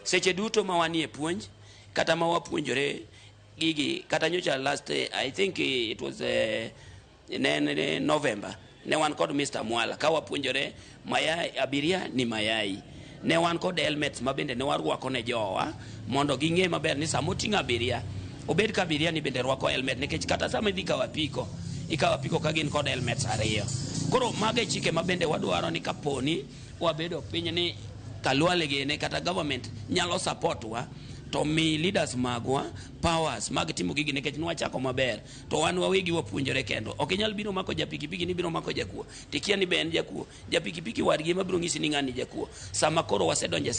seche duto ma wanie puonj kata ma wapuonjore gigi kata nyocha last I think it was November ne wan kod Mr. Mwala ka wapuonjore mayai abiria ni mayai ne wan kod helmets mabende ne warwako ne jowa mondo ging'e maber ni samo ting'o abiria obed ka abiria ni bende rwako helmet nikech kata sama idhi ikawa piko ka gin kod helmets ariyo. Koro mage chike mabende wadwaro ni kaponi wabedo piny ni Kalwale gene kata government nyalo support wa to mi leaders magwa powers mag timo gigi nikech nwachako maber to wan wawegi wapuonjore kendo ok nyal biro mako japikipiki ni biro mako jakuo tikia ni ben jakuo japikipiki wargi mabiro ng'isi ni ng'ani jakuo sama koro wasedonje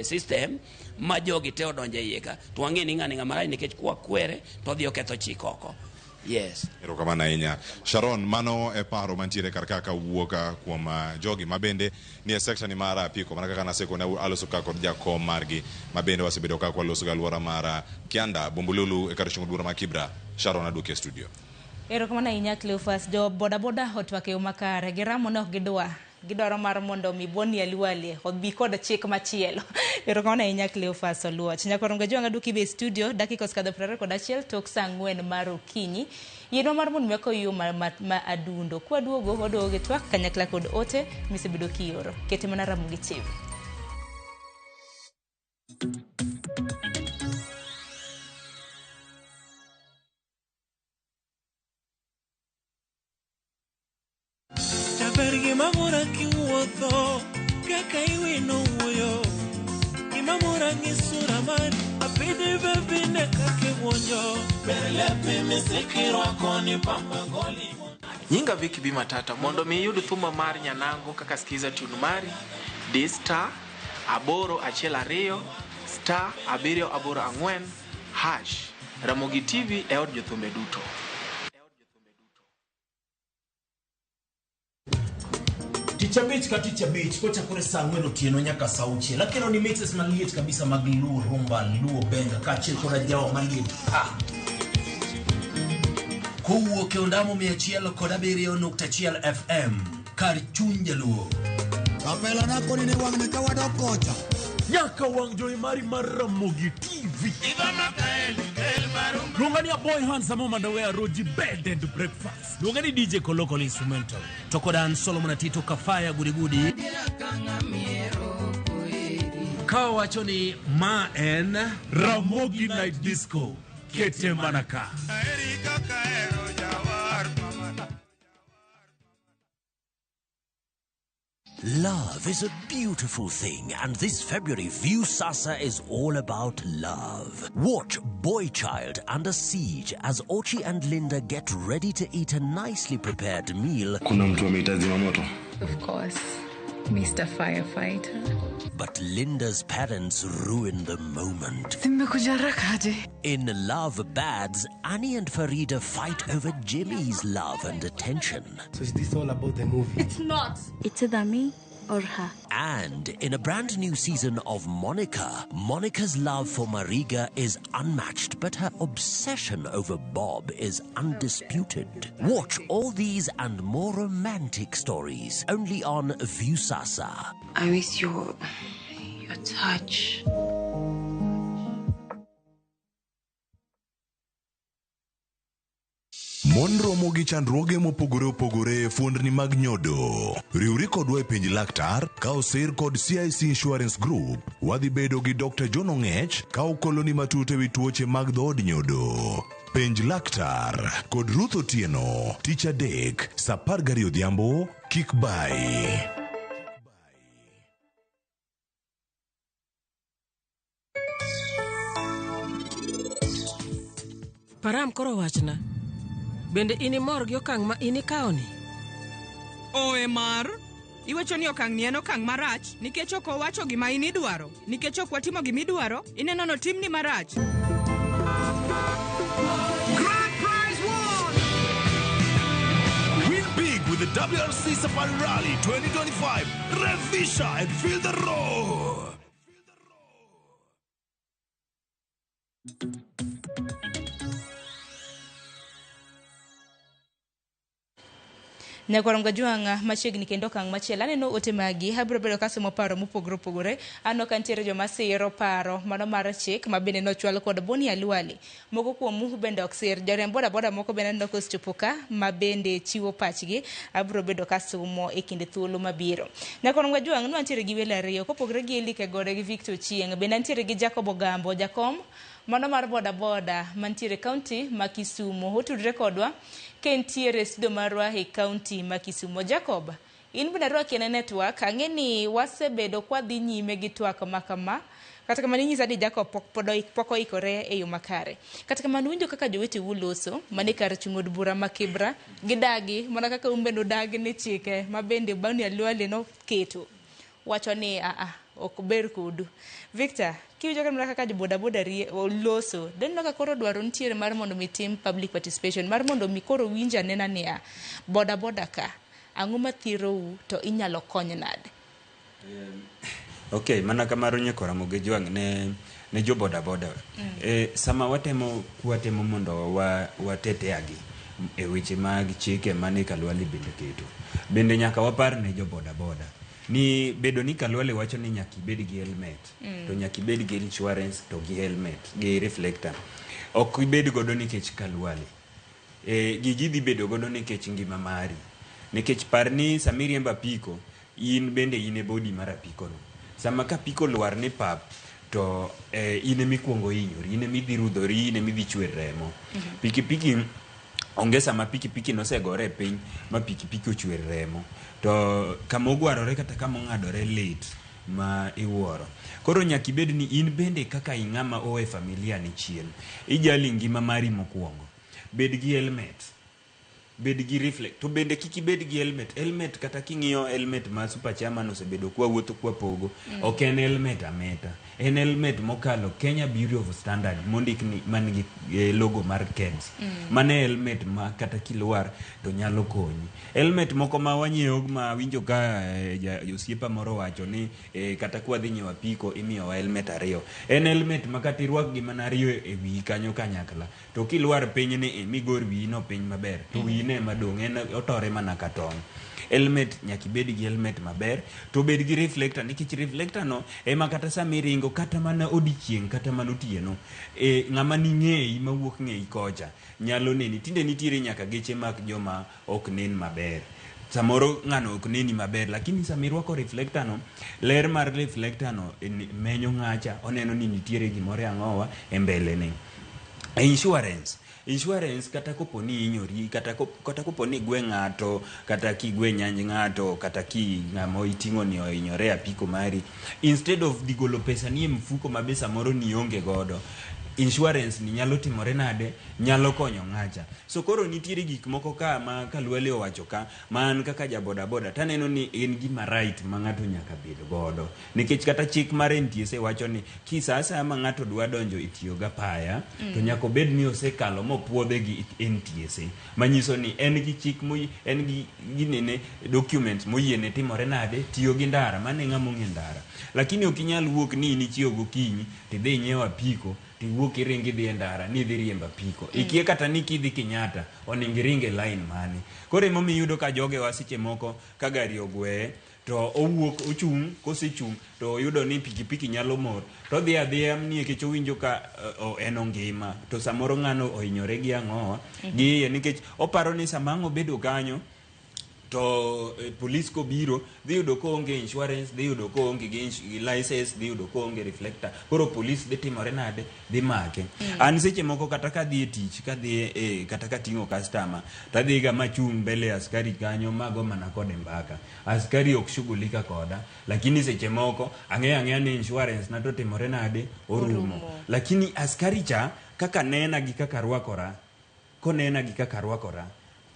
system ma jogi te odonje yeka to wang'e ni ng'ani ng'amarai nikech kwa kwere to dhi oketho chikoko. Yes. Ero kamana ahinya. Sharon, mano e paro mantiere kar kaka wuoka kuom jogi mabende ni e sector ni mara apiko mana kaka naseko na aloso ka kod jakom margi mabende wasebedo ka kwaloso ga alwora mara Kianda Bombolulu e kar chungo dura ma Kibra. Sharon aduke studio. Ero kamana ahinya Cleophas jo boda boda hotwake yo makare giramo ne ok gidwaro mar mondo mi Boni Alwale obi kod chik machielo. Ero kamana ahinya Cleophas Oluoch nyakoro Muge Jwang aduki be studio dakika oskadho 21 tok saa 4 mar okinyi yeno mar mon meko yo ma adundo kwa duogo odoge twak kanyakla kod ote misebedo kioro kete mana Ramogi TV. Gimamora kiwuotho kaka iwino wuoyo gimamora ngisura mari apidi bebine kaka iwonjo berlepi misikirwa koni pamba goli Nyinga Viki B Matata mondo mi yud thuma mar nyanango kaka skiza tune mari D star aboro achiel ariyo star abiriyo aboro ang'wen hash Ramogi TV e od jothumbe duto. Ticha beach kocha kure saa 4 otieno nyaka saa 6 lakini ni mixes maliet kabisa mag Luo rumba Luo benga kachil koda jawa maliet kowuok e ondamo 107.1 FM kar chuny Jaluo kapela nako ni wang' ka wadokocha nyaka wang' jowi mari mar Ramogi TV Luongani a boy handsome woman the way a road bed and breakfast. Luongani DJ Kolokol instrumental. Tokodan Solomon Atito Kafaya Gudi. Kawachoni Ma en Ramogi Night Disco. Kete Manaka. Love is a beautiful thing, and this February, Viusasa is all about love. Watch Boy Child Under Siege as Ochi and Linda get ready to eat a nicely prepared meal. Kuna mtu ameita zimamoto? Of course, Mr. Firefighter. But Linda's parents ruin the moment. In Love Bads, Annie and Farida fight over Jimmy's love and attention. So is this all about the movie? It's not. It's either me or her. And in a brand new season of Monica, Monica's love for Mariga is unmatched, but her obsession over Bob is undisputed. Watch all these and more romantic stories only on Viusasa. I miss your touch. Mon romo gi chandruoge mopogore opogore fuondni mag nyodo. Riwri kodwa e penj laktar, ka osir kod CIC Insurance Group, wadhi bedo gi Dr. John Ong'ech ka okoloni matut ewi tuoche mag dhood nyodo. Penj laktar kod Ruth Otieno, tich adek, saa 12 odhiambo, kik bai. Param koro wachna. Bende ini mor gi okang' ma ini kaoni? Oe mar, iwacho ni okang' ni en okang' marach, nikech ok owacho gima ini dwaro. Nikech ok watimo gima idwaro, ineno no timni marach. Grand prize won! Win big with the WRC Safari Rally 2025. Revisha and feel the roar! Nyakwarom Gajuanga machiegni kendo kang' machielo aneno ote magi abiro bedo kasomo paro mopogore opogore. Ano kantiere joma siro paro mano mar chik ma bende nochwal kod Boni Alwali. Moko kuom bende ok sir, joriemb boda moko bende aneno kosechopo ka ma bende chiwo pachgi. Abiro bedo kasomo e kinde thuolo mabiro. Nyakwarom Gajuanga antiere gi welo ariyo kopogore gi Elike Gode gi Victor Chieng, bende antiere gi Jacob Ogambo, jakom mano mar boda mantiere kaunti ma Kisumu. Otudre kodwa kentiere studio marwa e kaunti ma Kisumu. Jacob, in bende rwaki na network, ang'eni wasebedo kwa dhi nyime gi twak makama. Kata kama ninyisa ni Jacob pok oikore e yo makare. Kata kama nuwinjo kaka jowete uloso mane kar chung od bura ma Kibra gidagi mana kaka umbendo dagi ne chike ma bende Boni Alwali no keto. Wacho ni ok ber kudu. Victor, kiwinjo kama kaka boda loso, den ka koro dwaro ntiere mar mondo mitim public participation, mar mondo mi koro winja nena niya boda ka ang'o mathirou to inyalo kony nade? Okay, mana kamaro nyakora moge jwang ne jo boda. Sama watemo mondo wateteagi e weche mag chike mane Kalwali bende keto. Bende nyaka wapar ne jo boda. Ni bedo ni Kalwali wacho ni nyaki bed gi helmet, to nyaki bed gi insurance to gi helmet, gi reflector. Ok ibed godo nikech Kalwali. Gigi dhi bedo godo nikech ngima mari. Nikech par ni samiriemba piko, in bende in e body mar apiko no. Sama ka piko lwar ni pap, to in emi kuongo hinyori, in emi dhi rudhori, in emi dhi chwer remo. Pikipiki onge sama pikipiki nosegore piny ma pikipiki ochwer remo. To kama ogwarore kata kama ong'adore lit ma iwuoro. Koro nyaki bed ni in bende kaka ing'ama owe familia ni chien. Ijali ngima mari mokwongo. Bed gi helmet. Bed gi reflect. To bende kiki bed gi helmet. Helmet kata king'iyo helmet ma Super Chairman osebedo kwa wuotho kwa pogo. Ok en helmet ameta. En helmet mokalo Kenya Bureau of Standard mondik ni man gi logo mar KEBS. Mane helmet ma kata kilwar to nyalo konyi. Helmet moko ma wanyiewo ma winjo ka osiepa moro wacho ni kata kwa dhi nyiewo apiko imiyo helmet ariyo. En helmet ma kata irwak gima nariyo e wi kanyo kanyakla. To kilwar piny ni migor wi no piny maber. To wi ne madong' en otore mana ka tong'. helmet nyaka ibed gi helmet maber, to bed gi reflector, nikech reflector no ema kata sama iringo kata mana odichieng' kata mana otieno, ng'ama ni ng'eyi mawuok ng'eyi kocha nyalo neni. Tinde nitiere nyaka geche mag joma ok nen maber, samoro ng'ano ok neni maber, lakini sama irwako reflector no, ler mar reflector no menyo ng'acha, oneno ni nitiere gimoro ang'owa e mbele ne. Insurance kata kopo ni inyori, kata kopo ni gwe ng'ato, kata ki gwe nyanj ng'ato, kata ki ng'amo iting'o ni ohinyore apiko mari, instead of digolo pesa ni e mfuko mabe samoro ni onge godo, insurance ni nyalo timore nade, nyalo konyo ng'acha. So koro nitiere gik moko ka ma Kalwale owacho ka, man kaka ja boda boda taneno ni en gima right ma ng'ato nyaka bed godo, nikech kata chik mar NTSA wacho ni kisasa ma ng'ato dwa donjo e tiyo ga paya to nyaka bed ni osekalo mopuodhe gi NTSA, manyiso ni en gi chik en gi ginene document moyiene timore nade tiyo gi ndara, mane ng'amo ng'e ndara. Lakini ok inyal wuok ni inichiewo gokinyi tidhi nyiewo apiko tiwuok iringi dhi e ndara ni dhi riemba piko, ikie kata ni kidhi Kenyatta oningi ringe line mani. Koro emomiyo iyudo ka joge wa seche moko ka gari ogweye to owuok ochung', kosechung' to oyudo ni pikipiki nyalo mor, to dhi adhiya nikech owinjo ka en ongima, to samoro ng'ano ohinyore gi ang'owa gi iye, nikech oparo ni sama ang' obedo kanyo to police ko biro dhi yudo ko onge insurance, dhi yudo ko onge gi license, dhi yudo ko onge reflector, koro police dhi timore nade, dhi make. An seche moko kata ka dhi e tich, ka dhi kata ka ting'o customer, ta dhi ga machung' mbele askari kanyo mago mana kode mbaka, askari ok shughulika koda, lakini seche moko ang'eya ni insurance na to timore nade, orumo. Lakini askari cha kaka nena gi kaka rwakora, konena gi kaka rwakora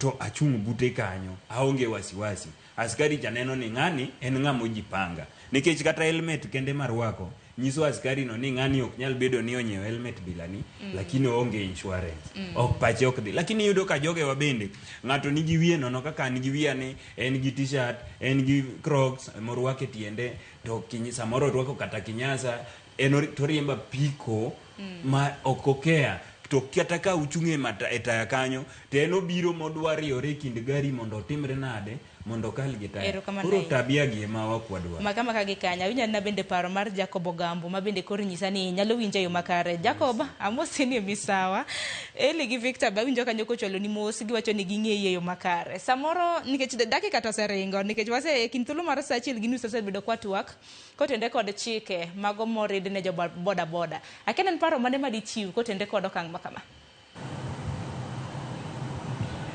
to achung' bute kanyo, aonge wasiwasi. Askari janeno ni ng'ani en ng'amo jipanga, nikech kata helmet kende marwako nyiso askari no ni ng'ani ok nyal bedo ni onyewo helmet bila ni lakini onge insurance, ok pache ok dhi. Lakini yudo ka joge wa bende ng'ato nigi wiye nono kaka nigi wiya ni en gi t-shirt, en gi Crocs morwake tiende, to samoro rwako kata kinyasa, en to riemba piko ma okokea, to kata ka uchung'e e taya kanyo to en obiro modwa riore kind gari mondo otimre nade, mondo kal gi taya. Koro tabia gi ema wakwadwa makama ka gikanya. Winja na bende paro mar Jacob Ogambo ma bende koro nyisa ni nyalo winja yo makare. Jacob, amosi ni misawa. Eli gi Victor ba winjo kanyo kocholo ni mos gi wacho ni ging'eye yo makare. Samoro nikech dakika to seringo, nikech wase kin thuolo mar saa achiel gi nus osebedo kwa twak kotende kod chike mago morid ne jo boda boda. Akenen paro mane madichiw kotende kod okang' makama.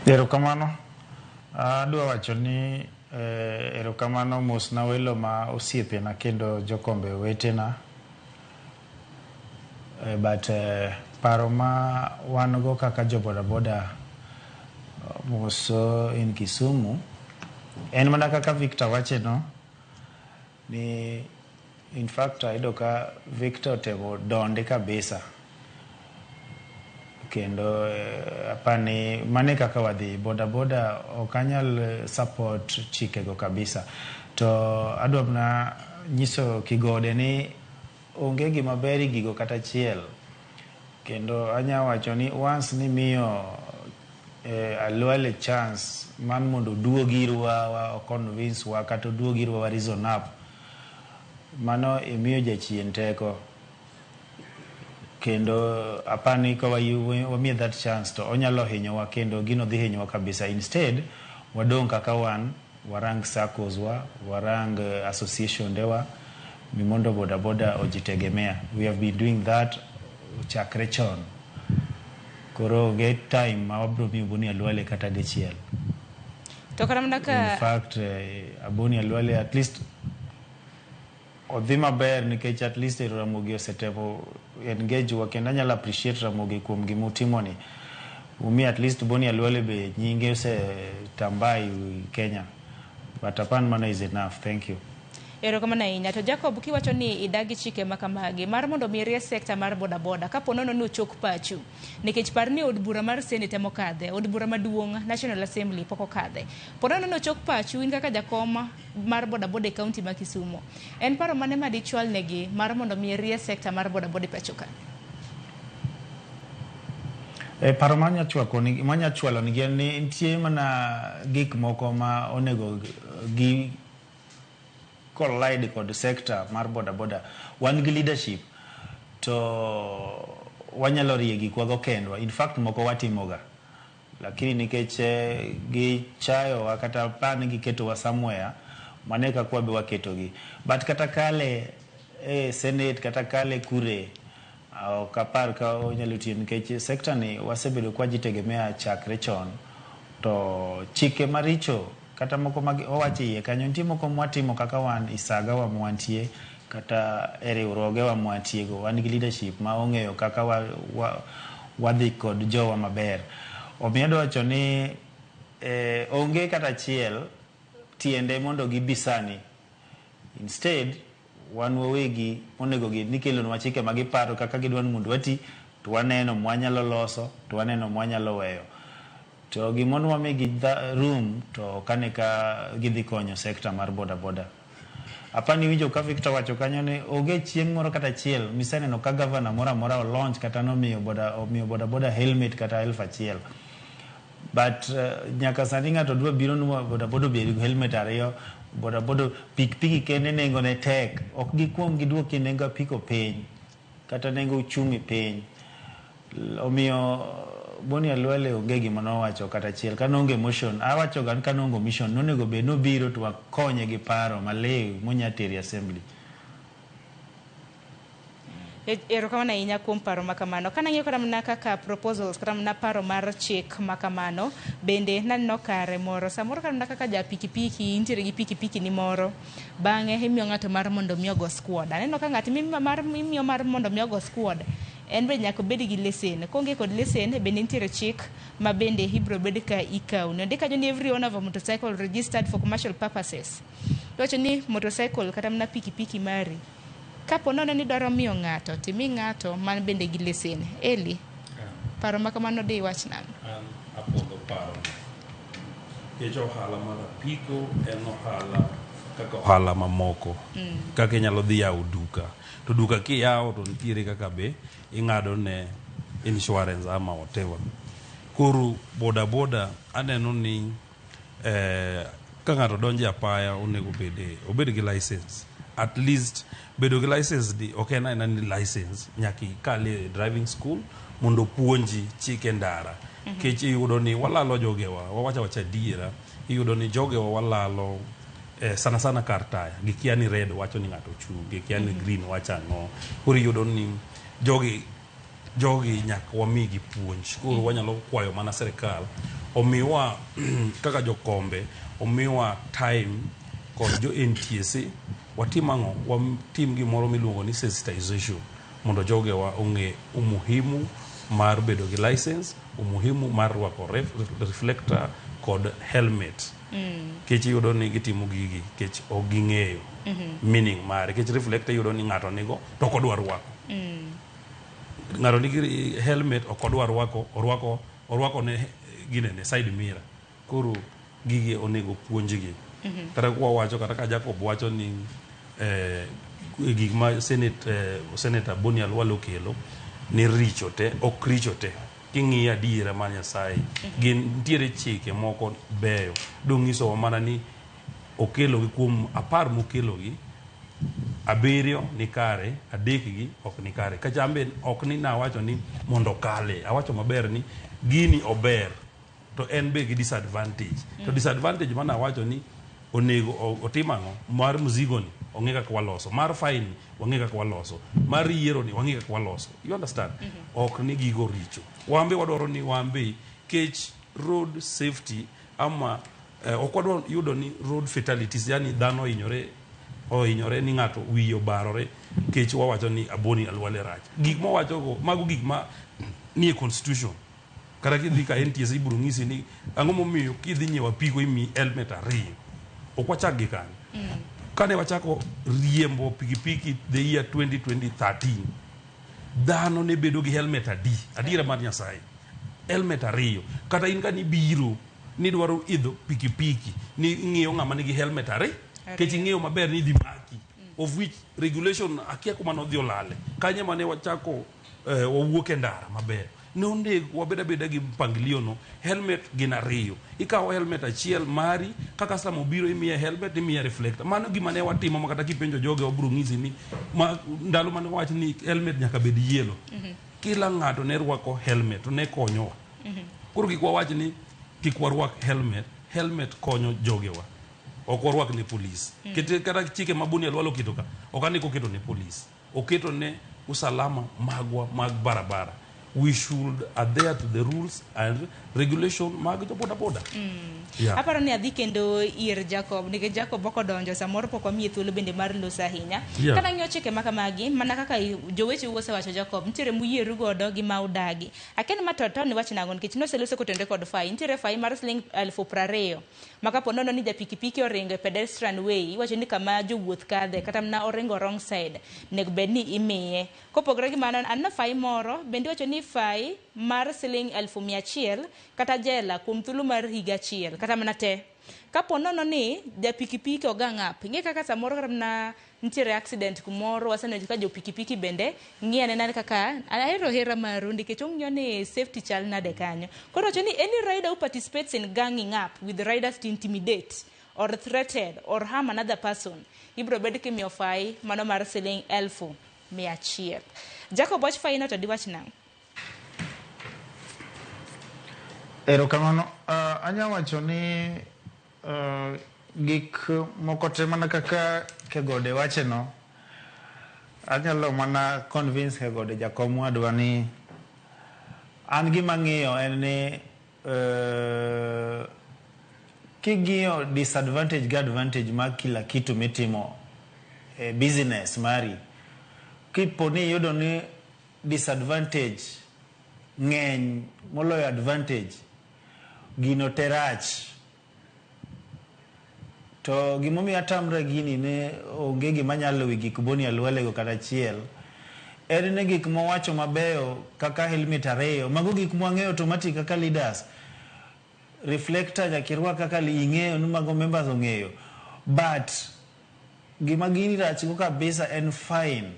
Erokamano. Adwa wacho ni erokamano mos na welo ma osiepe na kendo jokombe wetena, but paro ma wan go kaka jo boda boda moso in Kisumu en mana kaka Victor wache no, ni in fact ayudo ka Victor temo donde kabisa, kendo apani mane kaka wadhi boda boda okanyal support chike go kabisa. To adwa na nyiso Kigode ni onge gima beri gigo kata chiel, kendo anya wacho ni once ni miyo Alwale chance man mondo duogirwa wa convince wa kata duogirwa wa reason up, mano imiyo jachien teko, kendo apani ka wamiye that chance to onyalo hinyowa, kendo gino dhi hinyowa kabisa. Instead wadong' kaka wan warang SACCOs wa, warang association dewa mimondo boda boda ojitegemea. We have been doing that chakre chon, koro get time ma wabro miyo Boni Alwale kata dichiel. To karamna ka in fact Boni Alwale at least odhi maber, nikech at least Ramogi osetemo engage wa, kendo anyalo appreciate Ramogi kuom gima utimo ni. Umi at least Boni Alwale be nyinge ose tambai Kenya, but apan mana is enough. Thank you. Erokamano ahinya. To Jacob, kiwacho ni idagi chike makamagi mar mondo mirie sekta mar boda boda kapo nono ni ochok pachu, nikech par ni od bura mar Senate mokadhe, od bura maduong' National Assembly poko kadhe, po nono ni ochok pachu in kaka jakoma mar boda boda e kaunti ma Kisumu, en paro mane ma dichwal negi mar mondo mirie sekta mar boda boda pacho ka? Paro manya chwalo ni gen ni nitie mana gik moko ma onego gi collide kod sector mar boda wan gi leadership to wanyalo rie gik wago kendwa. In fact moko watimoga, lakini nikech gi chayo kata pan gi keto wa somewhere mane ka kwa be waketo gi, but kata kale senate kata kale kure au kapar ka onyalo tiyo nikech sector ni wasebedo kwa jitegemea chakre chon to chike maricho kata moko owachi iye kanyo nitie moko mwatimo kaka wan isaga wa mwantie kata riwruoge wa mwantiego wan gi leadership ma ong'eyo kaka wadhi kod jowa maber. Omiyo wacho ni onge kata chiel tiende mondo gibisani, instead wan wawegi onego gi nikelonwa chike magiparo kaka gidwan mondo wati to waneno mwanyalo loso to waneno mwanyalo weyo to gimono wamegi room to kane ka gidhi konyo sector mar boda. Apani winjo ka Victor wacho kanyo ne onge chieng' moro kata chiel miseneno ka governor mora launch kata nomiyo boda helmet kata 1,000, but nyaka sani ng'ato dwa biro nuwa boda obedi helmet ariyo. Boda pikipiki kende nengo ne tek, ok gikwong giduoki nengo apiko piny kata nengo uchumi piny. Omiyo Boni Alwale onge gima nowacho kata chiel ka nonge motion awacho gan ka nongo mission nonego be no biro to wakonye gi paro malew monyateri assembly. Erokamano ahinya kuom paro makamano. Kana ng'iyo kata mana kaka proposals kata mana paro mar chik makamano bende naneno kare moro samoro kata mana kaka ja pikipiki intiere gi pikipiki ni moro bang'e imiyo ng'ato mar mondo miyo go squad. Aneno ka ng'ato imiyo mar mondo miyo go squad en be nyaka bed gi lesen. Konge kod lesen bende nitiere chik ma bende ibro bed ka ikaw. Ndika kanyo ni every owner of a motorcycle registered for commercial purposes. Wacho ni motorcycle kata mana pikipiki mari kapo nono ni dwaro miyo ng'ato timi ng'ato man bende gi lesen. Eli paro makamano de wach nang'o? Apogo paro kecho ohala mar apiko en ohala kaka ohala mamoko kaka inyalo dhi yawo duka to duka kiyawo to nitiere kaka be ing'ado ne insurance ama whatever. Koro boda aneno ni ka ng'ato donje apaya onego obed gi license, at least bedo gi license di ok en ni license nyaki kale driving school mondo puonji chike ndara. Kech iyudo ni walalo jogewa wawacha diera, iyudo ni jogewa walalo sana kar taya gikia ni red wacho ni ng'ato chung, gikia ni green wacha no. Koro iyudo ni jogi nyaka wamigi puonj. Koro wanyalo kwayo mana serikal omiwa kaka jokombe omiwa time kod jo NTSA watim ang'o, watim gimoro miluongo ni sensitization mondo jogewa ong'e umuhimu mar bedo gi license, umuhimu mar rwako reflector kod helmet. Kech iyudo ni gitimo gigi kech ok ging'eyo meaning mare. Kech reflector iyudo ni ng'ato nigo to ok odwar rwako. Ng'ato nigi helmet ok odwar orwako ne ginene side mirror. Koro gigi onego puonjgi. Kata kwa wacho kata ka Jacob wacho ni gik ma Senator Boni Alwale okelo ni richo te, ok richo te. King'iyo adiera mar Nyasaye gin nitiere chike moko beyo dong'iso mana ni okelo gi kuom 10 mokelo gi 7 ni kare, 3 gi ok ni kare. Kachambe ok ni nawacho ni mondo kale, awacho maber ni gini ober to en be gi disadvantage. To disadvantage mana wacho ni onego otim ang'o, mar mzigo ni ong'e kaka waloso, mar fine wang'e kaka waloso, mar yiero ni wang'e kaka waloso. You understand? Ok ni gigo richo. Wambe wadwaro ni wambe kech road safety ama ok wadwaro yudo ni road fatalities, yani dhano ohinyore ni ng'ato wiyo barore kech wawacho ni Boni Alwale rach. Gik ma wacho go mago gik ma nie constitution. Kata kidhi ka NTSA ibiro ng'isi ni ang'o momiyo kidhi nyiewo apiko imi helmet 2. Ok wachak gi kanyo. Kane wachako riembo pikipiki the year 2013 dhano ne bedo gi helmet adiera mar Nyasaye, helmet 2. Kata in ka ni biro ni dwaro idho pikipiki ni ng'iyo ng'ama nigi helmet 2 kech ing'eyo maber ni dhi maki, of which regulation akia kuma nodhi olale. Kanye mane wachako wawuok e ndara maber nonego wabeda beda gi mpangilio no. Helmet gin ariyo, ikawo helmet achiel mari, kaka sama obiro imiye helmet, imiye reflector. Mano gima ne watimo makata kipenjo joge obro ng'isi ni ndalo mane wach ni helmet nyaka bed yellow. Kila ng'ato ne rwako helmet, to ne konyowa. Koro kik wawach ni kik warwak helmet konyo jogewa. Ok warwak ne polis. Kata chike mabuni alwalo keto ka, ok ane koketo ne polis. Oketo ne usalama magwa mag barabara. We should adhere to the rules and regulation mag boda boda. Aparo ni adhi kendo ir Jacob, nikech Jacob oko donjo samoro pok wamiye thuolo bende mar loso ahinya. Kana ng'iyo chike makamagi, mana kaka joweche osewacho Jacob, nitiere muyieru godo gi ma udagi. Aken matoto ni wach nango nikech noseloso kotende kod fai. Nitiere fai mar siling 20,000. Makapo nono ni japikipiki oringo e pedestrian way, iwacho ni kama jowuoth kadhe kata mna oringo wrong side, nego bed ni imiye. Kopogore gi mano, anna fai moro bende wacho ni fai mar siling 100,000 kata jela kuom thuolo mar higa achiel kata mana te. Kapo nono ni japikipiki ogang'ap, ing'e kaka samoro kata mna nitiere accident kumoro, waseneno ka jo pikipiki bende ng'iane nani kaka ahero hera maru nikech ong'iyo ni safety chal nade kanyo. Koro wacho ni any rider who participates in ganging up with riders to intimidate or threaten or harm another person, ibro bed kimiyo fai mano mar siling 100,000. Jacob, wach fai no to diwach nang'? Erokamano, anya wacho ni gik moko te mana kaka Kegode wache no, anyalo mana convince Kegode jakom wadwa ni an gima ng'iyo en ni king'iyo disadvantage gi advantage mag kila kitu mitimo business mari, kipo ni yudo ni disadvantage ng'eny moloyo advantage, gino terach. To gimomiyo atamra gini ne onge gima nyalo wi gik boni alwalego kata achiel, en ne gik mowacho mabeyo kaka helmet 2, mago gik mwang'eyo automatic kaka leaders. Reflector nyakirwa kaka ing'eyo ni mago members ong'eyo. But gima gini rachgo kabisa en fine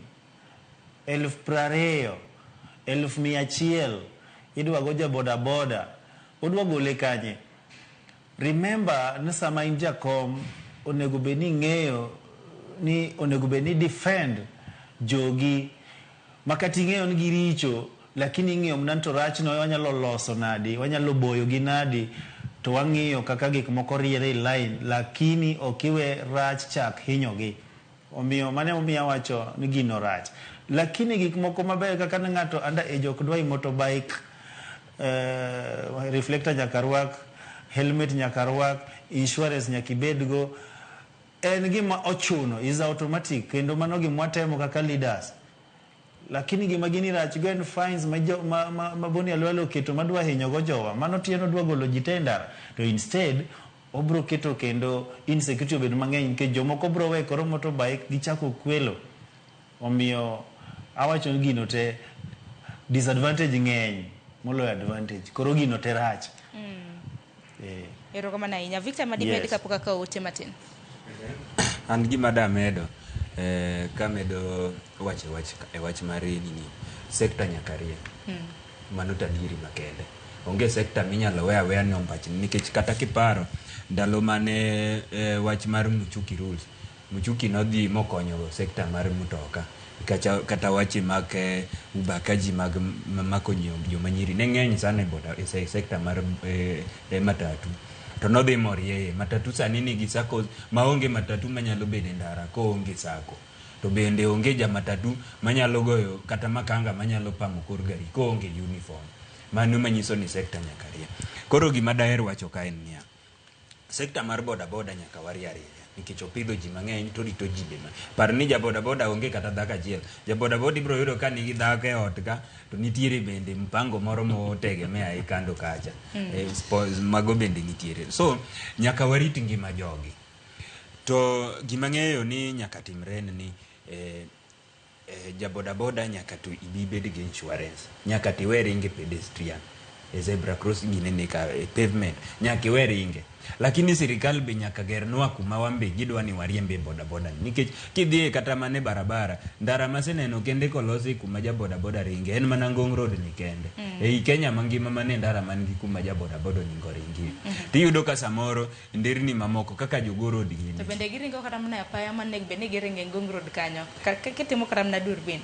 20,000, 100,000 idwa go ja boda boda, udwa gole kanye? Remember ni sama in jakom onego beni ng'eyo ni onego beni defend jogi makati ng'eyo ni giricho, lakini ng'eyo mnanto rach no wanyalo loso nadi, wanyalo boyo gi nadi, to wang'iyo kaka gik moko riere line, lakini okiwe rach chak hinyogi. Omiyo mane omiya wacho ni gino rach. Lakini gik moko maber kaka ni ng'ato under age ok dwa motorbike, reflector nyaka rwak, helmet nyaka rwak, insurance nyaka ibedgo, en gima ochuno, is automatic, kendo mano gima watemo kaka leaders. Lakini gima gini rach go en fines maboni alwalo keto madwa hinyo go jowa, mano tieno dwa golo jitendara, to instead obro keto kendo insecurity obed mang'eny ke jomoko bro we koro motorbike gichako kwelo. Omiyo awacho ni gino te disadvantage ng'eny moloyo advantage, koro gino te rach. Erokamano ahinya. Victor Madimed kapok ka ote matin. An gima da medo kamedo wach mari nini sekta nyakarie. Mano tadiri makende. Onge sekta minyalo weya ni ombach nikech kata kiparo ndalo mane wach mar Muchuki rules. Muchuki nodhi mokonyo sekta mar mutoka. Kata wachi make ubakaji mag makonyo jomanyiri ne ng'eny sana boda e sekta mar matatu. To nodhi morie matatu sani nigi sako maonge matatu manyalo bede ndara ko onge sako, to bende onge ja matatu manyalo goyo kata makanga manyalo pango kor gari ko onge uniform. Mano manyiso ni sekta nyakaria. Koro gima daher wacho ka en niya, sekta mar boda boda nyaka wariari nikech opidho ji mang'eny to rito ji bema. Par ni ja boda boda onge kata dhako achiel, ja boda boda ibro yudo ka nigi dhako e ot ka, to nitiere bende mpango moro motegemea e kando kacha. Mago bende nitiere. So nyaka warit ngima jogi. To gima ng'eyo ni nyaka timre ni ja boda boda nyaka to ibi bed gi insurance, nyaka tiwe ringe pedestrian. e zebra cross gine ka e pavement nyaka we ringe, lakini sirikal be nyaka gernwa kuma wambe gidwa ni wariembe boda boda, nikech kidhi kata mane barabara ndara maseneno kende kolosi kuma ja boda boda ringe en mana Ngong Road ni kende ei Kenya mangima mane ndara mangi kuma ja boda boda ni ngoringi tiyudo ka samoro ndirni mamoko kaka Jogoo Road gini to bende giringo kata mana apaya mane bende giringe Ngong Road kanyo kitimo kata mana Durbin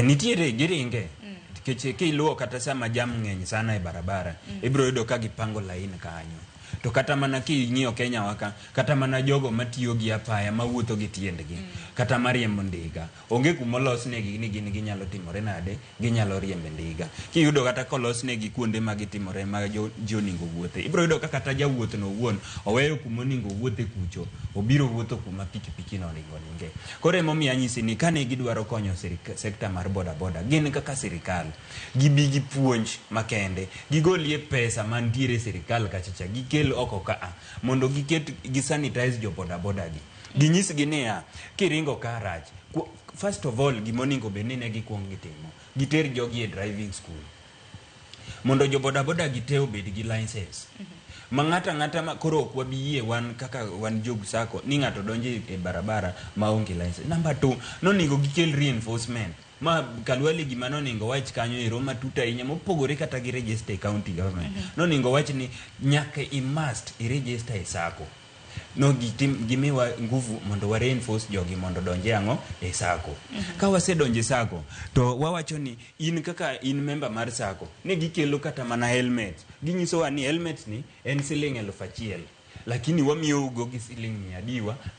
nitiere giringe nikech kiluo kata sama jam ng'eny sana e barabara ibro yudo ka gipango line kanyo. To kata mana king'iyo Kenya waka kata mana jogo matiyo gi apaya mawuotho gi tiendgi kata mariembo ndiga onge kumolosnegi ni gin ginyalo timore nade ginyalo riembe ndiga. Kiyudo kata kolosnegi kuonde ma gitimore ma joningo wuothe ibro yudo ka kata jawuoth no wuon oweyo kumoningo wuothe kucho obiro wuotho kuma pikipiki no ringo ninge. Koro emomiyo anyisi ni kane gidwaro konyo sekta mar boda boda gin kaka sirikal gibi gi puonj makende gigolie pesa mantiere sirikal kachacha gikel oko ka mondo giket gisanitize jo boda boda gi ginyis gi niya kiringo karach first of all gimoningo benene gikuong gitimo giter jogi e driving school mondo jo boda boda giteo bed gi license ng'ata ma koro ok wabiye wan kaka wan jog sako ni ng'ato donje e barabara maonge license. Number 2 noningo gikel reinforcement ma kalwali gima noningo wach kanyo ero matuta ahinya mopogore kata gi register county government noningo wach ni nyaka i must i register e sako no gimiwa nguvu mondo wa reinforce jogi mondo donje ang'o e sako ka wasedonje sako to wawacho ni in kaka in member mar sako ne gikelo kata mana helmet ginyiso wa ni helmet ni en siling 1,000 lakini wamiyo ugo gi siling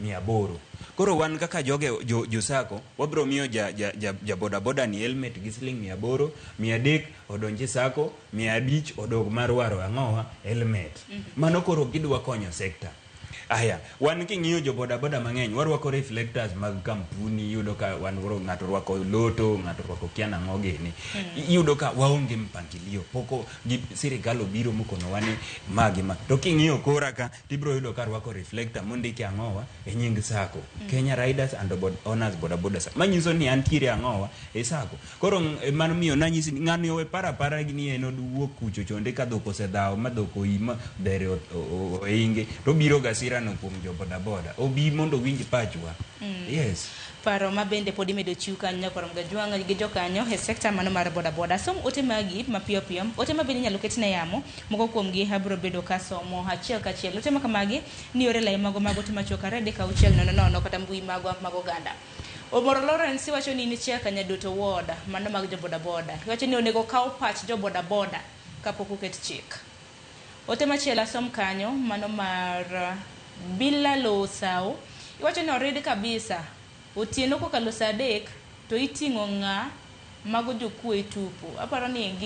100 koro wan kaka jo sako wabro miyo ja boda boda ni helmet gi siling 100 300 odonje sako 500 odog mar waro ang'owa helmet mano koro gidwa konyo sekta. Aya, wan king'iyo jo boda boda mang'eny warwako reflectors mag kampuni yudo ka wan ng'ato rwako loto ng'ato rwako kiana ng'ogeni yudo ka waonge mpangilio poko sirikal obiro mukono wane magima to king'iyo kora ka tibro yudo ka rwako reflector mondiki ang'owa e nying sako Kenya Riders and Owners Boda Boda manyiso ni antiere ang'owa e sako koro mano miyo nanyisi ng'ano we para gini eno duwo kucho chonde ka dhoko sedhao ma dhoko ima dere oinge to biro gasira no kuom jo boda boda obi mondo winj pachwa yes paro mabende pod imedo chiw kanyo korom gajwang' gi jokanyo e sekta mano mar boda boda som ote magi mapiyo piyo ote mabende nyalo ketne yamo moko kuom gi habro bedo kasomo achiel kachiel ote makamagi ni ore lai mago ote machokare de kauchiel nono kata mbui mago ganda Omoro Lawrence wacho ni nichia kanya duto ward mano mag jo boda boda wacho ni onego kaw pach jo boda boda kapok oket chik ote machiela som kanyo mano mar bila losao iwacho ni oridi kabisa otieno kokalo saa 3 to iting'o ng'a mago jokue tupo aparo ni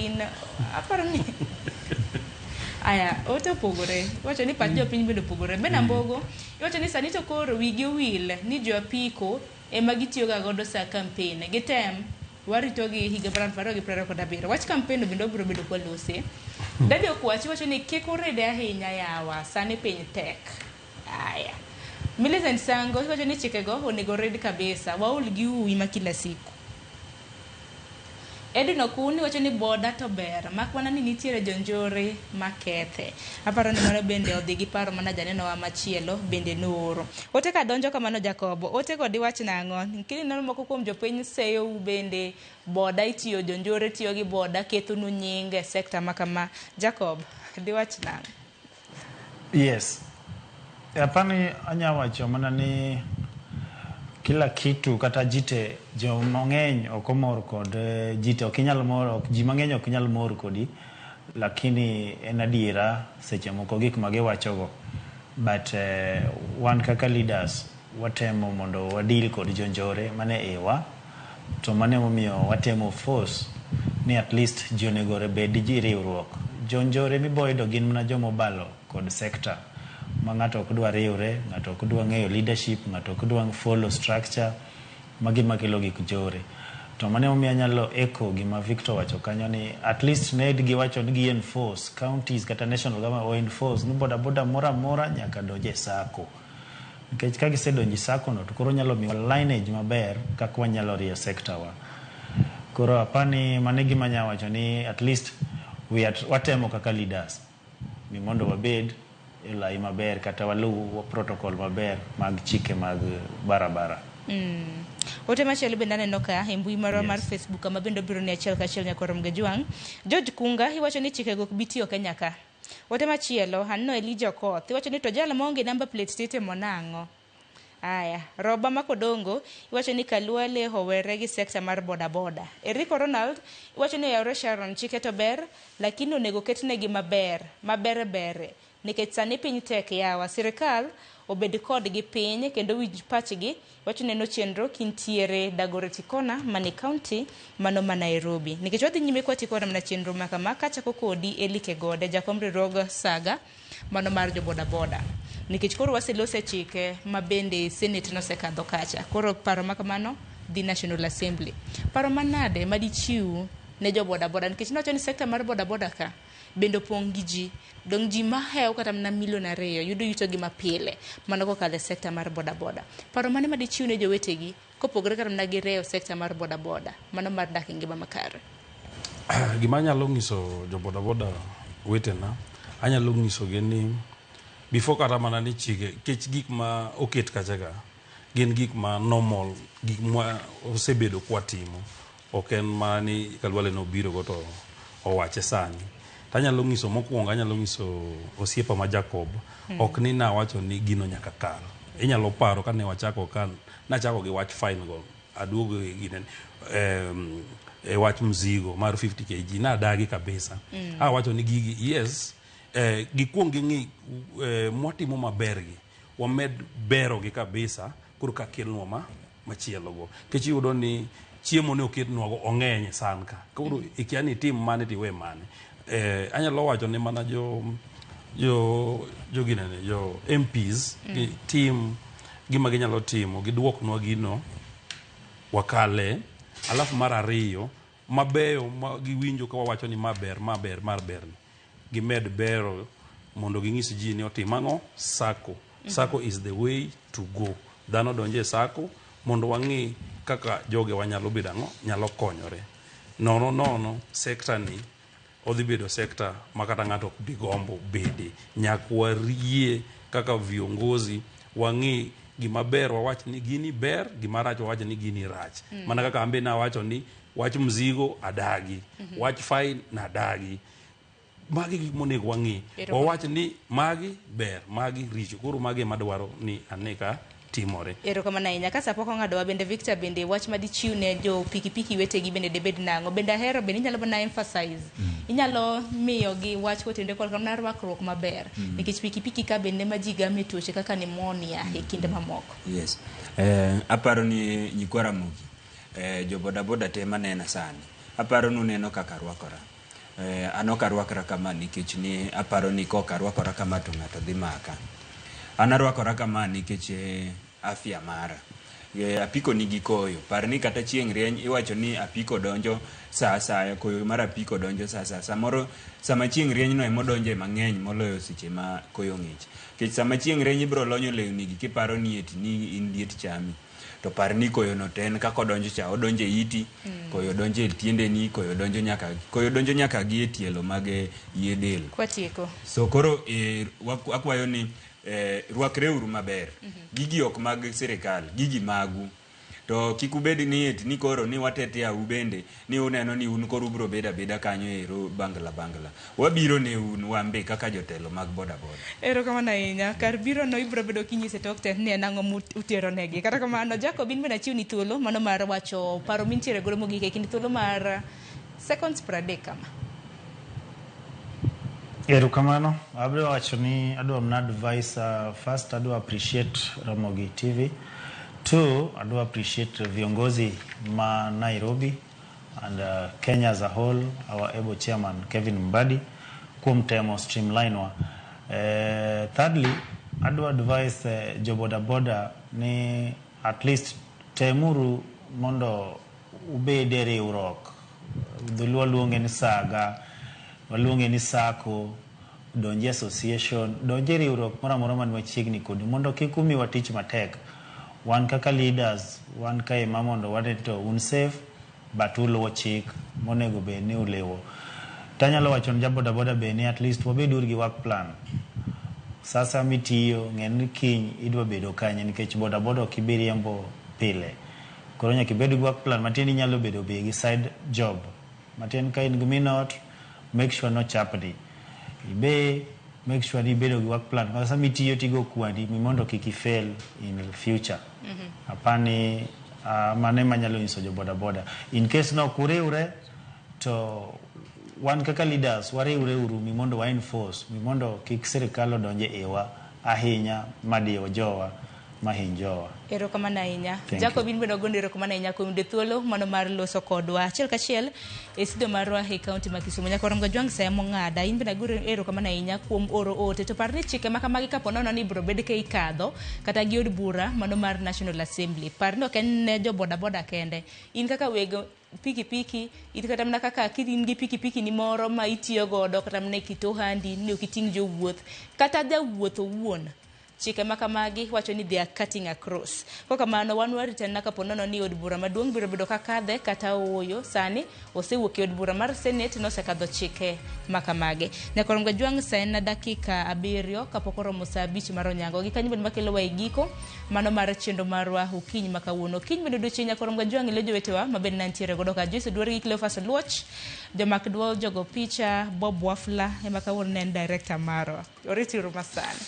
aya ote opogore iwacho ni pach jopiny bende opogore bena mbogo iwacho ni sani to koro wigi owil ni jo apiko ema gitiyoga godo saa campaign gitem warito gi higa 2027 wach campaign bende obiro bedo kwalose dadi okwachi wacho ni kik urede ahinya yawa sani piny tek aya Millicent Sango wacho ni chikego onego red kabisa waul gi uwi ma kila siku Edino Kuni wacho ni boda to ber makwana ni nitiere jonjore makethe aparo ni mano bende odhi gi paro mana janeno wa machielo bende nooro ote ka donjo kamano Jacobo ote go diwach nang'o nkini nono moko kuom jopiny seyo bende boda itiyo jonjore tiyo gi boda ketho nu nyinge sekta makama Jacob diwach nang'o Yes apani anyawacho mana ni kila kitu kata jite jo mang'eny okomor kod jite okinyal mor ji mang'eny okinyal mor kodi lakini en adiera seche moko gik magiwachogo but wan kaka leaders watemo mondo wadil kod jonjore mane ewa to mane momiyo watemo force ni at least ji onegore bed ji riwruok jonjore miboyudo gin mana jomobalo kod sector ma ng'ato ok dwa riwre ng'ato ok dwa ng'eyo leadership ng'ato ok dwa follow structure magi makelo gik jore to mane omiya nyalo echo gima Victor wacho kanyo ni at least need giwacho ni gi enforce counties kata national government o enforce ni boda boda mora nyaka donje sako nikech ka gisedonji sako no to koro nyalo miyo lineage maber kaka wanyalo rie sector wa koro apani mane gima nyawacho ni at least watemo kaka leaders ni mondo wabed elai maber kata waluw protocol maber mag chike mag barabara. Ote machielo bende aneno ka e mbui marwa mar Facebook ama bende biro ni achiel kachiel nyaka rom Gajwang. George Kunga iwacho ni chikego ok biti Kenya ka. Ote machielo Hanno Elijah Okoth iwacho ni to jalo maonge number plate state monang'o. Aya, Roba Makodongo iwacho ni Kalwale howere gi sekta mar boda boda. Erico Ronald iwacho ni Yauro Sharon chike to ber lakini onego ketnegi maber bere nikech sani piny tek yawa sirikal obed kodgi piny kendo wij pachgi wacho neno chenro kintiere Dagoretti Corner mani county mano ma Nairobi nikech wadhi nyime kwa tikora mna chenro makama kachako kodi Elike Gode jakomri rogo saga mano mar jo boda boda nikech koro waselose chike mabende senate no sekadho kacha koro paro makamano the National Assembly paro manade madichiu ne jo boda boda nikech nocho ni sekta mar boda boda ka bendo pong gi ji dong ji maheo kata mna milion 2 yudo yuto gi mapile mano ko kale sekta mar boda boda paro mane madichiu ne jowetegi kopogore kata mna gi reo sekta mar boda boda mano mar dak ngima makare. Gima nyalo ngiso jo boda boda wetena anyalo ngiso gi ni before kata mana ni chike kech gik ma oket kachaga gin gik ma normal gik ma osebedo kwa timo oken mana ni Kalwale no biro go to owache sani tanyalo ngiso mokuongo anyalo ngiso osiepa ma Jacob ok ni na wacho ni gino nyaka kal inyalo paro kane wachako kan na chako gi wach fine go aduogo ginen wach mzigo mar 50 kg na dagi kabisa wacho ni gigi yes gikuong ngi motimo mabergi wamed bero gi kabisa kuru ka kelnwa machielo go kech yudo ni chiemo ne oketnwa go ong'eny san ka koro ikiani tim mane tiwe mane anyalo wacho ni mana jo ginene jo MPs team gima ginyalo timo giduoknwa gino wakale alafu mar ariyo mabeyo ma giwinjo ka wawacho ni maber gimed bero mondo ging'is ji ni otim ang'o sako is the way to go dhano donje sako mondo wang'i kaka joge wanyalo bedo ang'o nyalo konyore nono sekta ni odhi bedo sekta makata ng'ato ok bi gombo bede nyakwa rie kaka viongozi wang'i gima ber wawach ni gini ber gima rach wawach ni gini rach mana kaka ambe na wacho ni wach mzigo adagi wach fine na adagi magi gik monego wang'i wawach ni magi ber magi richo koro magi madwaro ni aneka timore ero kama na inya kasa poko ngado bende Victor bende wach madichiu ne jo pikipiki wetegi bende debed nango bende hero bende nyalo bana emphasize inyalo miyo gi wach kotende kol kana rwakruok maber nikech pikipiki ka bende majiga mituoche kaka pneumonia e kinde mamoko yes aparo ni nyikwara mugi jo boda boda te manena sani aparo nu neno kaka rwakora anoka rwakra kama nikech ni aparo ni koka rwakora kama to ngato dhi maka anarwakora kama nikech afya mara apiko nigi koyo par ni kata chieng' rieny iwacho ni apiko donjo saa koyo mar apiko donjo saa samoro sama chieng' rieny no emodonje mang'eny moloyo seche ma koyo ng'ich kech sama chieng' rieny ibro lonyo lewni gi kiparo ni eti ni in diet chami to par ni koyo no ten kako donjo cha odonje iti koyo donje tiende ni koyo donjo nyaka gi tielo mage yedel kwatieko so koro akwayo ni rwakreuru maber gigi ok mag sirikal gigi magu to kikubedi ni eti ni koro ni watete au bende ni uneno ni un koro bro beda kanyo ero bangla wabiro ne un wambe kaka jotelo mag boda boda ero kama na inya kar biro no ibro bedo kinyise tokte ne nango utero negi kata kama no Jacob bin bena chiuni thuolo mano mar wacho paro mintiere golo mogike kini thuolo mar seconds per day kama Erukamano, abro wacho ni adwa mna advice first adwa appreciate Ramogi TV. 2 adwa appreciate viongozi ma Nairobi and Kenya as a whole, our able chairman Kevin Mbadi kuom temo streamline wa. Thirdly, adwa advise jo boda boda ni at least temuru mondo ubede riwruok. Dhuluo luonge ni saga waluonge ni sako donje association donje riwruok moro amora man machiegni kodi mondo kik umiwa tich matek wan kaka leaders wan kae mondo wareto un safe but uluwo chik monego be ni ulewo tanyalo wacho ni boda boda be ni at least wabedo gi work plan. Sasa mitiyo ng'en kiny idwa bedo kanye nikech boda boda ok ibiriembo pile. Koro nyaka ibed gi work plan matin inyalo bedo be gi side job. Matin ka in gi minot make sure no chapdi. Ibe make sure ni bedo gi work plan. Sasa mitiyo tigo kwandi mondo kik fail in the future. Apani mane manyalo nyiso jo boda boda. In case no kuriure to wan kaka leaders wariure uru mondo wa enforce mondo kik sirikal odonje ewa ahinya madiyo jowa mahinjowa. Erokamano ahinya. Jacob in bedo gondo erokamano ahinya kuom de thuolo mano mar loso kodwa achiel kachiel e studio marwa e kaunti ma Kisumu nyaka Ramga Jwang sa mong'ada in bedo goro erokamano ahinya kuom oro ote to parni chike makamagi kapo nono ni bro bed ke ikadho kata gi od bura mano mar National Assembly parni ok en ne jo boda boda kende in kaka wego pikipiki it kata mna kaka kirin gi pikipiki ni moro ma itiyo godo kata mna kitohandi ni okiting jo wuoth kata ja wuoth owuon chike makamagi wacho ni they are cutting across. Kwa kamano wan waritana kapo nono ni od bura maduong' biro bedo kakadhe kata oyo sani osewuok e od bura mar Senate nosekadho chike makamage. Nyaka Ramga Jwang sa en dakika 7 kapok oromo saa 5 mar onyango gi kanyo bende makelo wa giko mano mar chendo marwa ukiny makawuono. Kiny bende dochi nyaka Ramga Jwang ile jowetewa mabende nantiere godo ka Joyce Dwari gi Cleophas Luoch jomak duol jogo picha Bob Wafla emakawuono ne en director marwa. Oriti rumasani.